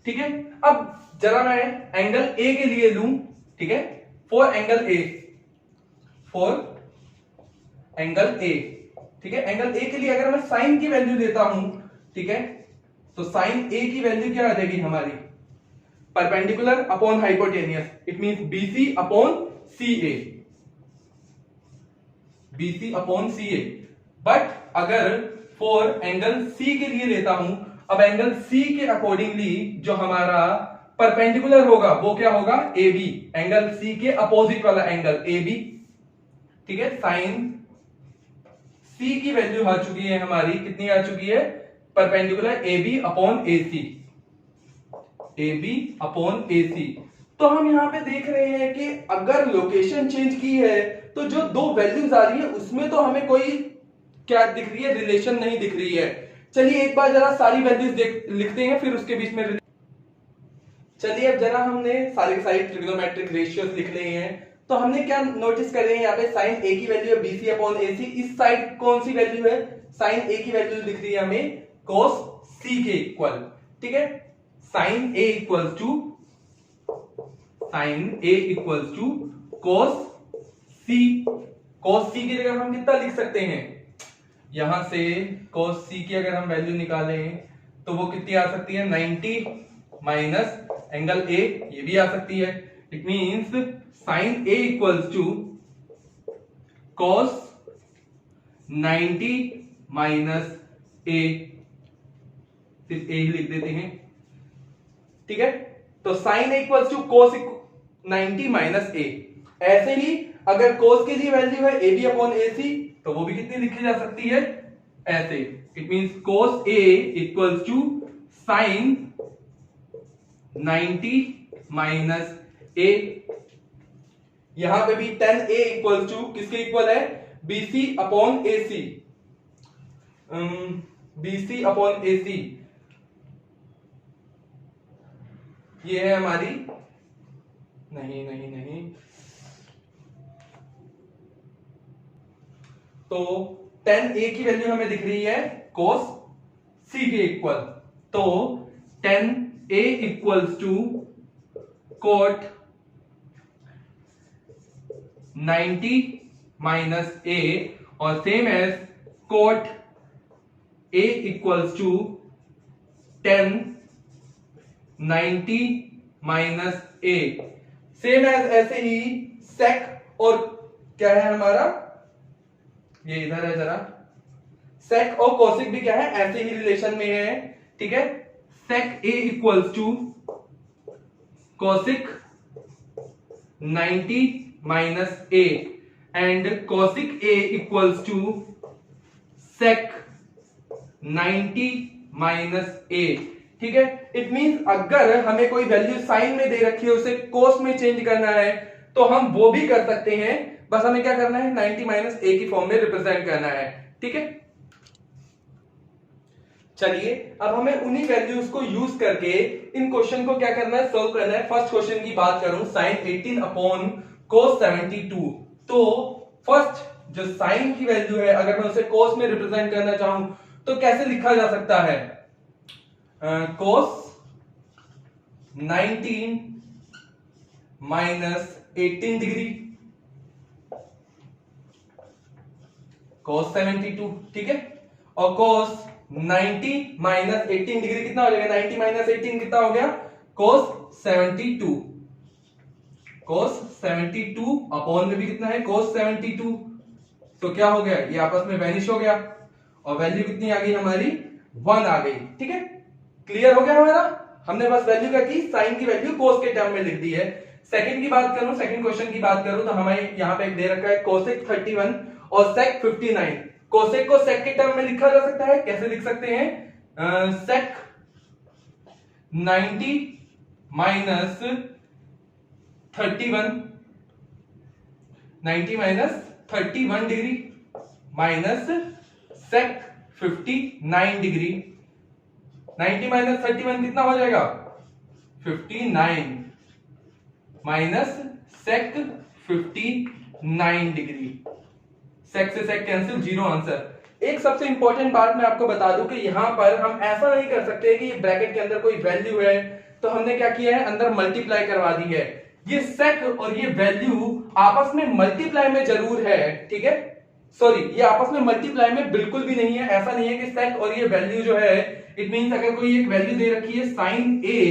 ठीक है, अब जरा मैं एंगल ए के लिए लूं, ठीक है, फॉर एंगल ए, ठीक है, एंगल ए के लिए अगर मैं साइन की वैल्यू लेता हूं, ठीक है, तो साइन ए की वैल्यू क्या आ जाएगी हमारी perpendicular upon hypotenuse, it means BC upon CA, BC upon CA. But अगर फॉर एंगल सी के लिए लेता हूं, अब एंगल सी के अकॉर्डिंगली जो हमारा परपेंडिकुलर होगा वो क्या होगा ए बी, एंगल सी के अपोजिट वाला एंगल ए बी। ठीक है, साइन सी की वैल्यू आ चुकी है हमारी, कितनी आ चुकी है perpendicular A B upon A C, A B upon A C. तो हम यहां पे देख रहे हैं कि अगर लोकेशन चेंज की है तो जो दो वैल्यूज आ रही है उसमें तो हमें कोई क्या दिख रही है रिलेशन नहीं दिख रही है। चलिए एक बार जरा सारी वैल्यूज लिखते हैं, फिर उसके बीच में चलिए अब जरा हमने सारे ट्रिग्नोमेट्रिक रेशियोज लिख लिए हैं, तो हमने क्या नोटिस कर रहे हैं यहाँ पे साइन ए की वैल्यू है बीसी अपॉन एसी। इस साइड कौन सी वैल्यू है साइन ए की वैल्यू दिख रही है हमें cos सी के इक्वल। ठीक है, sine A equals to cos C की जगह हम कितना लिख सकते हैं, यहां से cos सी की अगर हम वैल्यू निकालें तो वो कितनी आ सकती है 90 माइनस एंगल ए, ये भी आ सकती है। It means sine A equals to cos 90 minus A, सिर्फ ए ही लिख देते हैं। ठीक है, तो sine A equals to cos 90 minus A. ऐसे ही अगर cos के लिए वैल्यू है A B upon A C, तो वो भी कितनी लिखी जा सकती है ऐसे, it means cos A equals to sine 90 minus A, यहां पे भी tan A इक्वल टू किसके इक्वल है, BC upon AC, BC upon AC, ये है हमारी, नहीं नहीं नहीं, तो tan A की वैल्यू हमें दिख रही है cos C के इक्वल, तो tan A equals to cot 90 minus A, और same as cot A equals to tan 90 minus A, same as ऐसे ही sec, और क्या है हमारा, ये इधर है जरा, sec और cosec भी क्या है, ऐसे ही रिलेशन में है, ठीक है। sec A equals to cosec 90 minus A and cosec A equals to sec 90 minus A, ठीक है। इट मींस अगर हमें कोई वैल्यू साइन में दे रखी है, उसे कोस में चेंज करना है तो हम वो भी कर सकते हैं, बस हमें क्या करना है, 90 माइनस A की फॉर्म में रिप्रेजेंट करना है, ठीक है। चलिए अब हमें उन्हीं वैल्यूज को यूज करके इन क्वेश्चन को क्या करना है, सोल्व करना है। फर्स्ट क्वेश्चन की बात करूं, sin 18 अपॉन cos 72, तो फर्स्ट जो sin की वैल्यू है, अगर मैं उसे cos में रिप्रेजेंट करना चाहूं तो कैसे लिखा जा सकता है, cos 19 माइनस 18 डिग्री cos 72, ठीक है, और cos 90 माइनस 18 डिग्री कितना हो जाएगा, 90 माइनस 18 कितना हो गया, cos 72, cos 72 अपॉन में भी कितना है, cos 72, तो क्या हो गया, ये आपस में वैनिश हो गया और वैल्यू कितनी आ गई हमारी, 1 आ गई, ठीक है। क्लियर हो गया हमारा, हमने बस वैल्यू क्या की, साइन की वैल्यू cos के टर्म में लिख दी है। सेकंड की बात करूं, सेकंड क्वेश्चन की बात करूं तो हमें यहां पे एक दे रखा है cosec 31 और sec 59, कोसेक को सेक के टर्म में लिखा जा सकता है, कैसे लिख सकते हैं, sec 90 minus 31, 90 minus 31 degree minus sec 59 degree, 90 minus 31 कितना हो जाएगा, 59 माइनस सेक 59 डिग्री, सेक से सेक कैंसिल, 0 आंसर। एक सबसे इंपॉर्टेंट बात मैं आपको बता दूं कि यहां पर हम ऐसा नहीं कर सकते कि ब्रैकेट के अंदर कोई वैल्यू है तो हमने क्या किया है, अंदर मल्टीप्लाई करवा दी है। ये सेक और ये वैल्यू आपस में मल्टीप्लाई में जरूर है, ठीक है, सॉरी ये आपस में मल्टीप्लाई में बिल्कुल भी नहीं है। ऐसा नहीं है कि सेक और ये वैल्यू जो है, इट मींस अगर कोई एक वैल्यू दे रखी है साइन ए,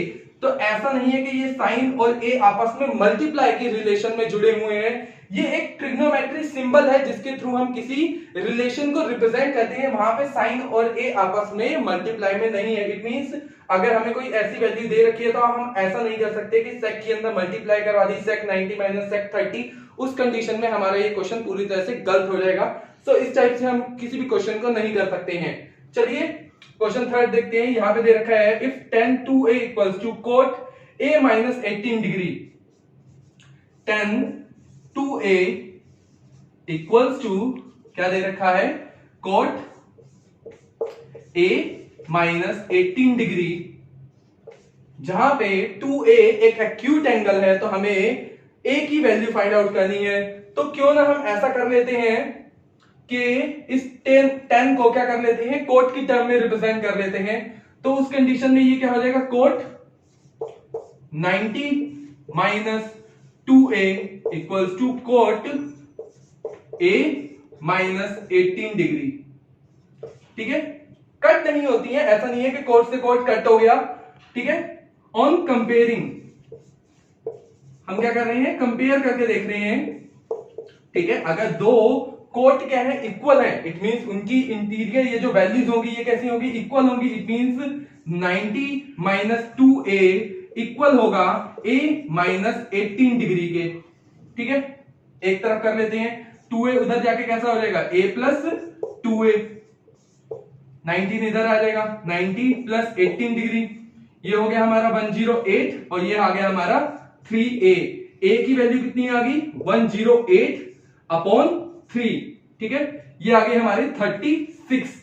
तो ऐसा नहीं है कि ये साइन और ए आपस में मल्टीप्लाई के रिलेशन में जुड़े हुए हैं। ये एक ट्रिग्नोमेट्री सिंबल है जिसके थ्रू हम किसी रिलेशन को रिप्रेजेंट करते हैं, वहां पे साइन और ए आपस में मल्टीप्लाई में नहीं है। इट मींस अगर हमें कोई ऐसी वैल्यू दे रखी है तो हम ऐसा नहीं कर सकते कि सेक के अंदर मल्टीप्लाई करवा दी, सेक 90 माइनस सेक 30, उस कंडीशन में हमारा ये क्वेश्चन पूरी तरह से गलत हो जाएगा। सो इस टाइप से हम किसी भी क्वेश्चन को नहीं कर सकते हैं। चलिए क्वेश्चन थर्ड देखते हैं, यहां पे दे रखा है if tan 2a equals to cot a minus 18 degree, tan 2a equals to क्या दे रखा है, cot a माइनस 18 डिग्री, जहां पे 2a एक एक्यूट एंगल है तो हमें a की वैल्यू फाइंड आउट करनी है। तो क्यों ना हम ऐसा कर लेते हैं कि इस tan को क्या कर लेते हैं, कोट की टर्म में रिप्रेजेंट कर लेते हैं। तो उस कंडीशन में ये क्या हो जाएगा, cot 90 minus 2a equals to cot a minus 18 degree, ठीक है। कट नहीं होती है, ऐसा नहीं है कि कोट से कोट कट हो गया, ठीक है। ऑन कंपेयरिंग हम क्या कर रहे हैं, कंपेयर करके देख रहे हैं, ठीक है। अगर दो कोट क्या है, इक्वल है, इट मींस उनकी इंटीरियर ये जो वैल्यूज होंगी ये कैसी होंगी, इक्वल होंगी। It means 90 minus 2a equal होगा a माइनस 18 डिग्री के, ठीक है। एक तरफ कर लेते हैं, 2a उधर जाके कैसा हो जाएगा, a प्लस 2a, 19 इधर आ जाएगा, 90 प्लस 18 डिग्री, ये हो गया हमारा 108 और ये आ गया हमारा 3a, a की वैल्यू कितनी आ गई 108 अपॉन 3, ठीक है, ये आ गई हमारी 36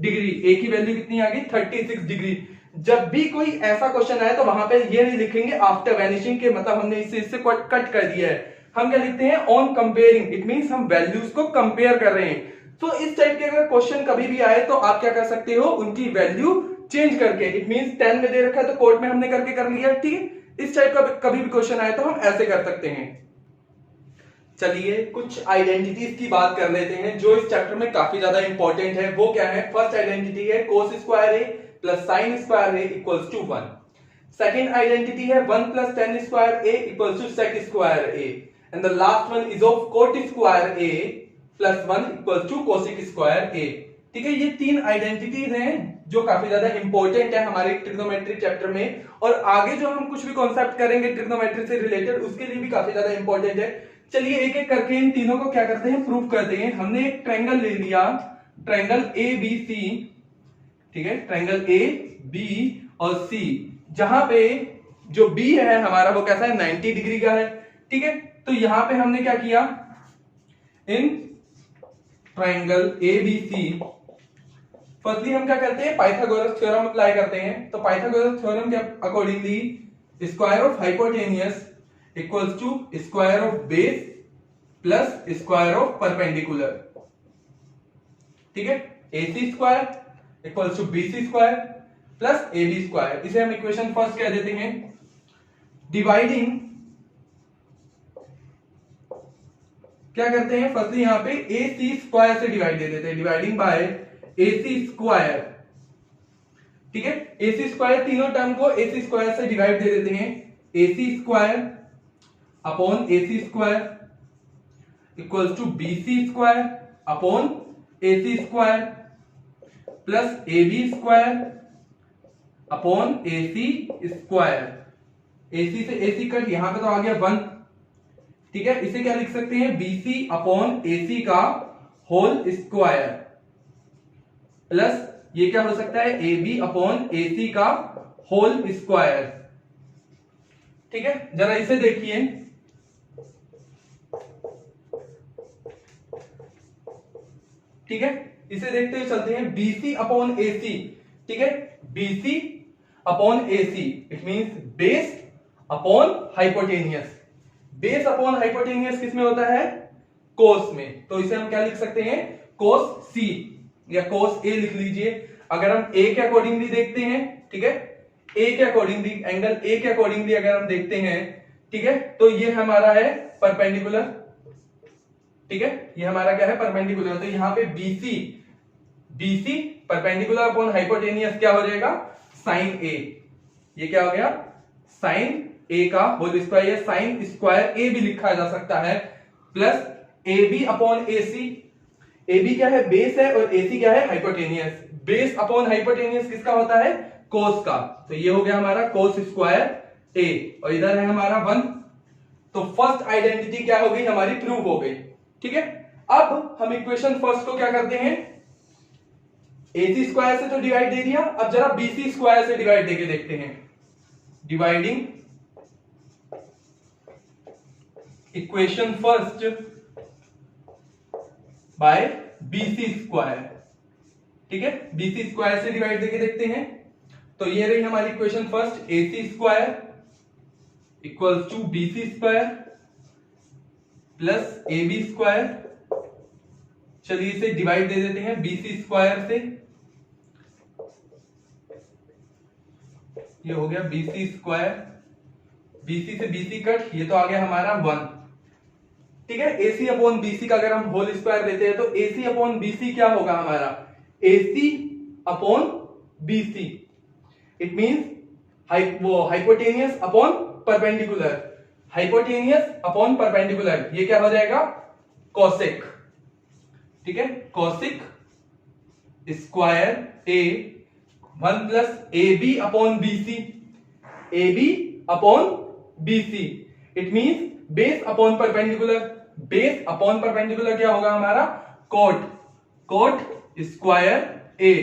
डिग्री, a की वैल्यू कितनी आ गई 36 डिग्री। जब भी कोई ऐसा क्वेश्चन आए तो वहां पे ये नहीं लिखेंगे आफ्टर वैनिशिंग के, मतलब हमने इससे कट कर दिया है, हम क्या लिखते हैं ऑन कंपेयरिंग, इट मींस हम वैल्यूज को कंपेयर कर रहे हैं। तो इस टाइप के अगर क्वेश्चन कभी भी आए तो आप क्या कर सकते हो, उनकी वैल्यू चेंज करके, इट मींस 10 में दे रखा है तो कोर्ट में हमने करके कर लिया, ठीक है, इस टाइप का कभी भी क्वेश्चन आए तो हम ऐसे कर सकते हैं। चलिए कुछ आइडेंटिटीज की बात कर लेते हैं जो इस चैप्टर में काफी ज्यादा इंपॉर्टेंट है। वो क्या है, फर्स्ट आइडेंटिटी है cos square a plus sine square a equals to 1। Second identity है 1 plus tan square a equals to sec square a, and the last one is of cot square a plus 1 equals to cosec square a। ठीक है, ये तीन identities हैं जो काफी ज्यादा important है हमारे ट्रिग्नोमेट्री चैप्टर में, और आगे जो हम कुछ भी कॉन्सेप्ट करेंगे ट्रिग्नोमेट्री से रिलेटेड उसके लिए भी काफी ज्यादा इंपॉर्टेंट है। चलिए एक एक करके इन तीनों को क्या करते हैं, प्रूव करते हैं। हमने एक ट्रायंगल ले लिया, ट्रायंगल ए बी सी, ठीक है, ट्रायंगल ए बी और सी, जहां पे जो बी है हमारा वो कैसा है 90 डिग्री का है, ठीक है। तो यहां पे हमने क्या किया, in triangle A B C firstly हम क्या करते हैं, पाइथागोरस थ्योरम अप्लाई करते हैं। तो पाइथागोरस थ्योरम के accordingly square of hypotenuse equals to square of base plus square of perpendicular, ठीक है। AC square equals to BC square plus AB square, इसे हम इक्वेशन फर्स्ट कह देते हैं। डिवाइडिंग क्या करते हैं, फर्स्टली यहां पे AC स्क्वायर से डिवाइड दे देते हैं, डिवाइडिंग बाय AC स्क्वायर, ठीक है। AC स्क्वायर तीनों टर्म को AC स्क्वायर से डिवाइड दे देते हैं। AC square upon AC square equals to BC square upon AC square plus AB square upon AC square. AC से AC कट, यहां पे तो आ गया 1, ठीक है। इसे क्या लिख सकते हैं, BC अपॉन AC का होल स्क्वायर प्लस ये क्या हो सकता है, AB अपॉन AC का होल स्क्वायर, ठीक है। जरा इसे देखिए, ठीक है, इसे देखते हुए चलते हैं। BC अपॉन AC, ठीक है, BC upon AC it means base upon hypotenuse. Base upon hypotenuse किस में होता है, कोस में, तो इसे हम क्या लिख सकते हैं, कोस C या कोस A लिख लीजिए। अगर हम A के अकॉर्डिंगली देखते हैं, ठीक है, A के अकॉर्डिंगली, एंगल A के अकॉर्डिंगली अगर हम देखते हैं, ठीक है, तो ये हमारा है परपेंडिकुलर, ठीक है, ये हमारा क्या है, परपेंडिकुलर। तो यहां पे BC परपेंडिकुलर अपॉन हाइपोटेनियस क्या हो जाएगा, साइन A, ये क्या हो गया, साइन A का होल स्क्वायर, या साइन स्क्वायर A भी लिखा जा सकता है, plus AB upon AC। AB क्या है, बेस है, और AC क्या है, हाइपोटेनियस। बेस अपॉन हाइपोटेनियस किसका होता है, कोस का, तो ये हो गया हमारा कोस स्क्वायर A, और इधर है हमारा 1। तो फर्स्ट आइडेंटिटी क्या हो गई हमारी, प्रूव हो गई, ठीक है। अब हम इक्वेशन फर्स्ट को क्या करते हैं, AC स्क्वायर से तो डिवाइड दे दिया, अब जरा BC स्क्वायर से डिवाइड देके देखते हैं। Dividing equation first by BC square, ठीक है, BC स्क्वायर से डिवाइड देके देखते हैं। तो ये रही हमारी equation first, AC square equals to BC square plus AB square. चलिए इसे डिवाइड दे देते हैं BC स्क्वायर से, ये हो गया BC स्क्वायर, BC से BC कट, ये तो आ गया हमारा 1, ठीक है। AC अपॉन BC का अगर हम होल स्क्वायर लेते हैं तो AC अपॉन BC क्या होगा हमारा, AC upon BC, it means hypotenuse upon perpendicular, hypotenuse upon perpendicular, ये क्या हो जाएगा, कोसेक, ठीक है, cosec square A 1 plus AB upon BC, AB upon BC, it means base upon perpendicular, base upon perpendicular क्या होगा हमारा, कोट स्क्वायर A,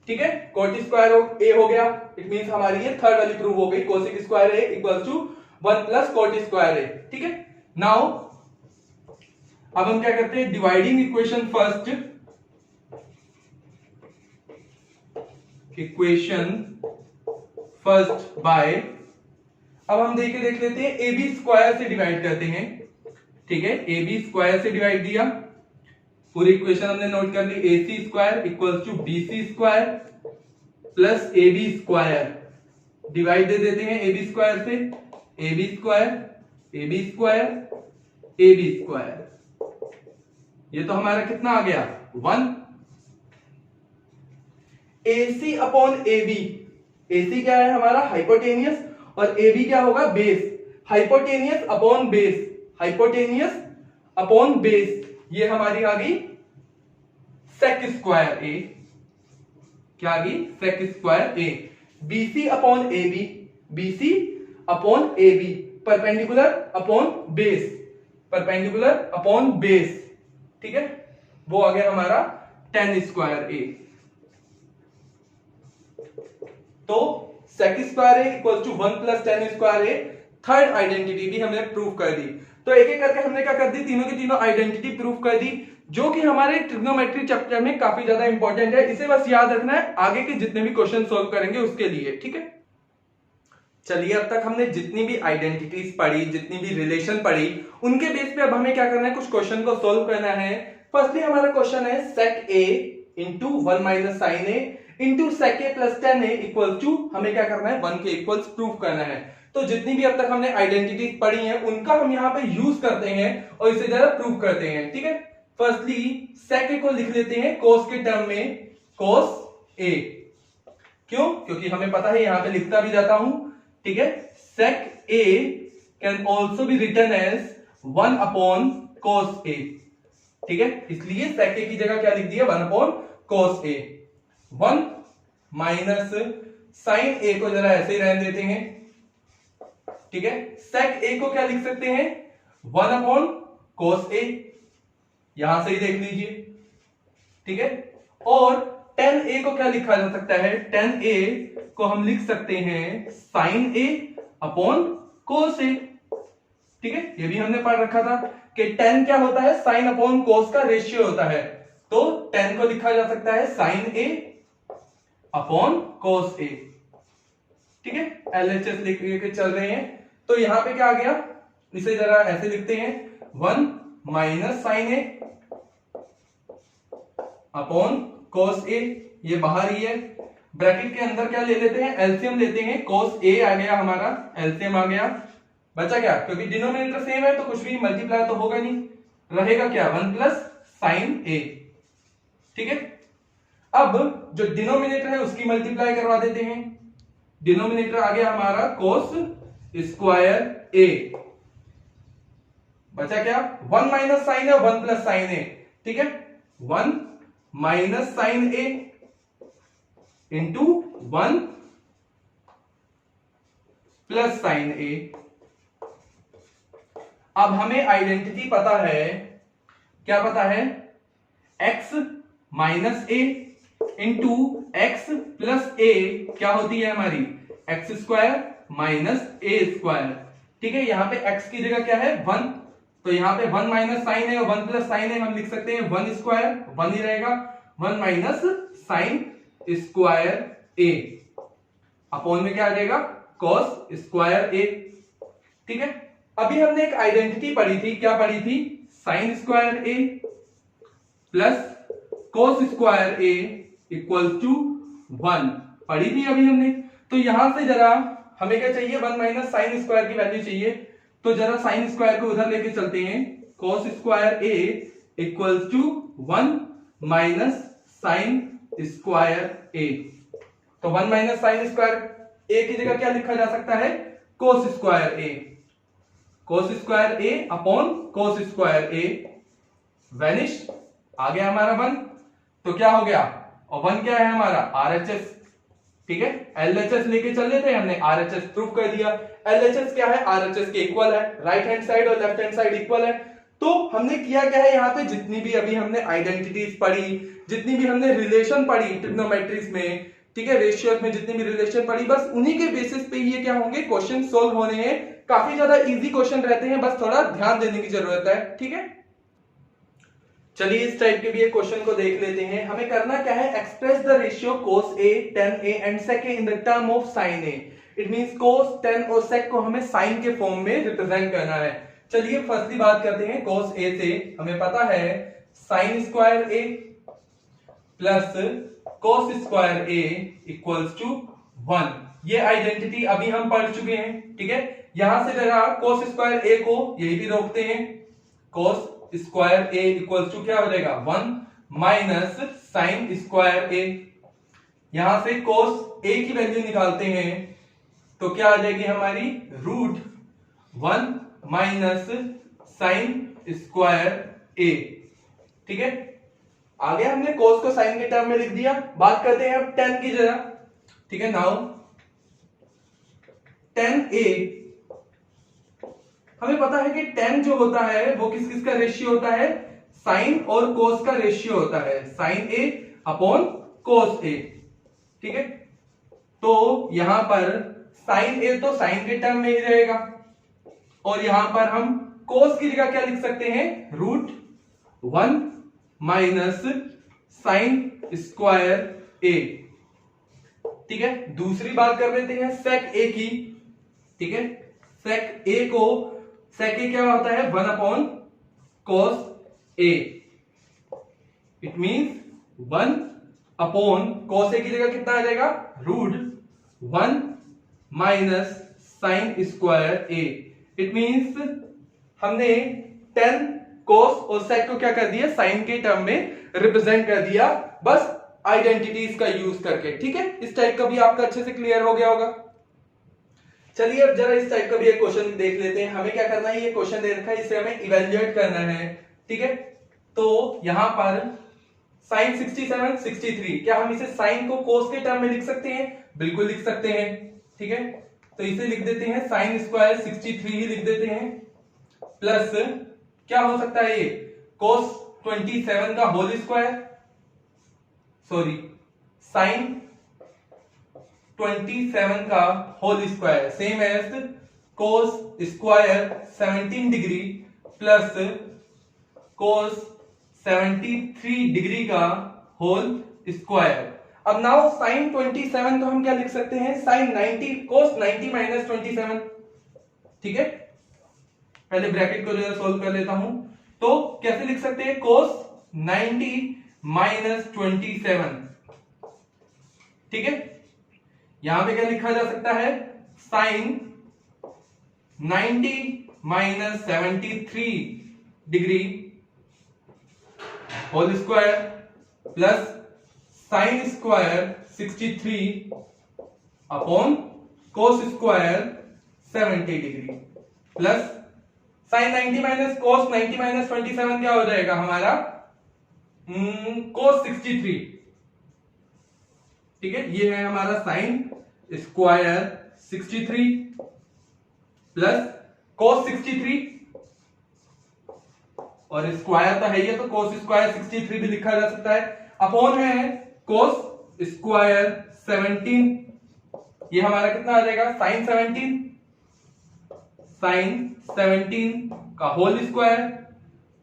ठीक है, कोट स्क्वायर A हो गया, इट मींस हमारी ये थर्ड वाली प्रूव हो गई, cosec square A equals to 1 plus cot square A. ठीक है, नाउ अब हम क्या करते हैं, डिवाइडिंग इक्वेशन फर्स्ट, बाय, अब हम देख लेते हैं ए बी स्क्वायर से डिवाइड करते हैं। ठीक है, ए बी स्क्वायर से डिवाइड दिया, पूरी इक्वेशन हमने नोट कर ली, A C square equals to B C square plus A B square, divide दे देते हैं ए बी स्क्वायर से, A B square, A B square, A B square, ये तो हमारा कितना आ गया 1। AC अपॉन AB, AC क्या है हमारा हाइपोटेनियस और AB क्या होगा base, hypotenuse upon base, hypotenuse upon base, ये हमारी आ गई सेक स्क्वायर A, क्या आ गई sec square A। BC upon AB, BC upon AB, perpendicular upon base, perpendicular upon base. ठीक है, वो आ गया हमारा tan स्क्वायर A। तो sec square A equal to 1 plus tan square A, third identity भी हमने प्रूव कर दी। तो एक एक करके हमने क्या कर दी, तीनों की तीनों आइडेंटिटी प्रूव कर दी, जो कि हमारे ट्रिग्नोमेट्री चैप्टर में काफी ज्यादा इंपॉर्टेंट है। इसे बस याद रखना है आगे के जितने भी क्वेश्चन सॉल्व करेंगे उसके लिए। ठीक है, चलिए अब तक हमने जितनी भी आइडेंटिटीज पढ़ी, जितनी भी रिलेशन पढ़ी, उनके बेस पे अब हमें क्या करना है, कुछ क्वेश्चन को सोल्व करना है। फर्स्टली हमारा क्वेश्चन है sec A into 1 minus sine A into sec A plus tan A equal to, हमें क्या करना है 1 के इक्वल्स प्रूव करना है। तो जितनी भी अब तक हमने आइडेंटिटीज पढ़ी हैं उनका हम यहाँ पे यूज करते हैं और इसे जरा प्रूव करते हैं। ठीक है, फर्स्टली सेक ए को लिख लेते हैं कोस के टर्म में, कोस ए, क्यों, क्योंकि हमें पता है यहाँ पे लिखता भी जाता हूं। ठीक है, sec A can also be written as 1 upon cos A. ठीक है, इसलिए सेक ए की जगह क्या लिख दिया 1 अपॉन कोस ए। 1 माइनस साइन ए को जरा ऐसे ही रहने देते हैं। ठीक है, सेक ए को क्या लिख सकते हैं 1 अपॉन कोस ए, यहां से ही देख लीजिए। ठीक है, और tan ए को क्या लिखा जा सकता है, tan ए को हम लिख सकते हैं sign A upon cos A. ठीक है, ये भी हमने पढ़ रखा था कि tan क्या होता है, साइन अपॉन कोस का रेशियो होता है, तो tan को लिखा जा सकता है sine A upon cos A. ठीक है, LHS लिख के चल रहे हैं, तो यहां पे क्या आ गया, इसे जरा ऐसे लिखते हैं 1 माइनस साइन ए अपॉन कोस ए, ये बाहर ही है, ब्रैकेट के अंदर क्या ले लेते हैं, एलसीएम लेते हैं, कोस ए आ गया हमारा, एलसीएम आ गया, बचा क्या, क्योंकि डिनोमिनेटर सेम है तो कुछ भी मल्टीप्लाई तो होगा नहीं, रहेगा क्या 1 प्लस साइन ए। ठीक है, अब जो डिनोमिनेटर है उसकी मल्टीप्लाई करवा देते हैं, डिनोमिनेटर आ गया हमारा कोस स्क्वायर ए, बचा क्या 1 माइनस साइन है 1 प्लस साइन ए। ठीक है, 1 minus sine A into 1 plus sign ए। अब हमें आइडेंटिटी पता है, क्या पता है, x माइनस ए इंटू एक्स प्लस ए क्या होती है हमारी एक्स स्क्वायर माइनस ए स्क्वायर। ठीक है, यहां पे x की जगह क्या है 1, तो यहां पे 1 माइनस साइन है और 1 प्लस साइन है, हम लिख सकते हैं 1 स्क्वायर, 1 ही रहेगा, 1 माइनस साइन स्क्वायर ए अपॉन में क्या आ जाएगा कॉस स्क्वायर ए। ठीक है, अभी हमने एक आइडेंटिटी पढ़ी थी, क्या पढ़ी थी, sine square A plus cos square A equal to 1 पढ़ी थी अभी हमने। तो यहां से जरा हमें क्या चाहिए, 1 माइनस साइन स्क्वायर की वैल्यू चाहिए, तो जरा साइन स्क्वायर को उधर लेके चलते हैं, cos square A equal to 1 minus sine square A. तो 1 माइनस साइन स्क्वायर ए की जगह क्या लिखा जा सकता है, कोस स्क्वायर ए, कोस स्क्वायर ए अपॉन कोस स्क्वायर ए, वैनिश, आ गया हमारा 1, तो क्या हो गया, और 1 क्या है हमारा RHS। ठीक है, LHS लेके चल लेते हैं, हमने RHS प्रूव कर दिया, LHS क्या है, RHS के इक्वल है, राइट हैंड साइड और लेफ्ट हैंड साइड इक्वल है। तो हमने किया क्या है, यहाँ पे जितनी भी अभी हमने आइडेंटिटीज पढ़ी, जितनी भी हमने रिलेशन पढ़ी ट्रिग्नोमेट्रीज में, ठीक है, रेशियोज में जितनी भी रिलेशन पढ़ी, बस उन्हीं के बेसिस पे ये क्या होंगे क्वेश्चन सोल्व होने हैं काफी ज्यादा इजी क्वेश्चन रहते हैं, बस थोड़ा ध्यान देने की जरूरत है, ठीक है। चलिए इस टाइप के भी एक क्वेश्चन को देख लेते हैं। हमें करना क्या है, express the ratio cos a, tan a and sec a in the term of sin a। It means cos, tan और sec को हमें sin के फॉर्म में रिप्रेजेंट करना है। चलिए फर्स्टली बात करते हैं cos a से। हमें पता है sin square a plus cos square a equals to 1। ये आइडेंटिटी अभी हम पढ़ चुके हैं, ठीक है। यहां से जरा cos स्क्वायर a को यही भी रोकते हैं, cos square a equals to क्या हो जाएगा 1 माइनस साइन स्क्वायर a। यहां से cos a की वैल्यू निकालते हैं तो क्या आ जाएगी हमारी root 1 minus sine square a, ठीक है। आगे हमने cos को साइन के टर्म में लिख दिया। बात करते हैं अब tan की जरा, ठीक है। नाउ tan a, हमें पता है कि tan जो होता है वो किस किस का रेशियो होता है, साइन और cos का रेशियो होता है, sine a upon cos a, ठीक है। तो यहां पर साइन a तो साइन के टर्म में ही रहेगा और यहां पर हम cos की जगह क्या लिख सकते हैं, root 1 minus sine square a, ठीक है। दूसरी बात कर लेते हैं sec a की, ठीक है। sec a को sec a क्या होता है 1 upon cos a। It means 1 upon cos a की जगह कितना आ जाएगा, root 1 minus sine square a। It means हमने tan, cos और sec को क्या कर दिया, साइन के टर्म में रिप्रेजेंट कर दिया, बस आइडेंटिटीज का यूज करके, ठीक है। इस टाइप का भी आपका अच्छे से क्लियर हो गया होगा। चलिए अब जरा इस टाइप का भी एक क्वेश्चन देख लेते हैं। हमें क्या करना है, ये क्वेश्चन दे रखा है, इसे हमें इवेल्युएट करना है, ठीक है। तो यहां पर sin 67 63, क्या हम इसे sin को cos के टर्म में लिख सकते हैं, बिल्कुल लिख सकते हैं, ठीक है। तो इसे लिख देते हैं sin स्क्वायर 63 ही लिख देते हैं, प्लस क्या हो सकता है ये cos 27 का होल स्क्वायर, सॉरी sin 27 का whole square, same as cos square 17 degree plus cos 73 degree का होल स्क्वायर। अब नाउ sin 27 को हम क्या लिख सकते हैं, sin 90 cos 90 माइनस 27, ठीक है। पहले ब्रैकेट को जो है सोल्व कर लेता हूं, तो कैसे लिख सकते हैं, cos 90 माइनस 27, ठीक है। यहां पे क्या लिखा जा सकता है, sin 90 minus 73 degree whole square plus sine square 63 upon cos square 70 degree plus sine 90 minus cos 90 minus 27 क्या हो जाएगा हमारा, कोस 63, ठीक है। ये है हमारा साइन स्क्वायर 63 प्लस कोस 63 और स्क्वायर तो है ये, तो कोस स्क्वायर 63 भी लिखा जा सकता है, अपॉन है कोस स्क्वायर 17, ये हमारा कितना आ जाएगा, साइन 17 का whole square,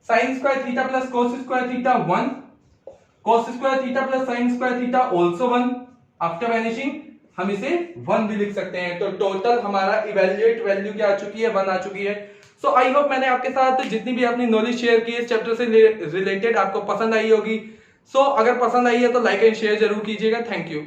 sine square theta plus cos square theta 1, cos square theta plus sine square theta also 1, after vanishing हम इसे 1 भी लिख सकते हैं। तो टोटल हमारा इवेल्युएट वैल्यू क्या आ चुकी है, 1 आ चुकी है। सो आई होप मैंने आपके साथ जितनी भी अपनी नॉलेज शेयर की है इस चैप्टर से रिलेटेड आपको पसंद आई होगी। सो अगर पसंद आई है तो लाइक एंड शेयर जरूर कीजिएगा। Thank you.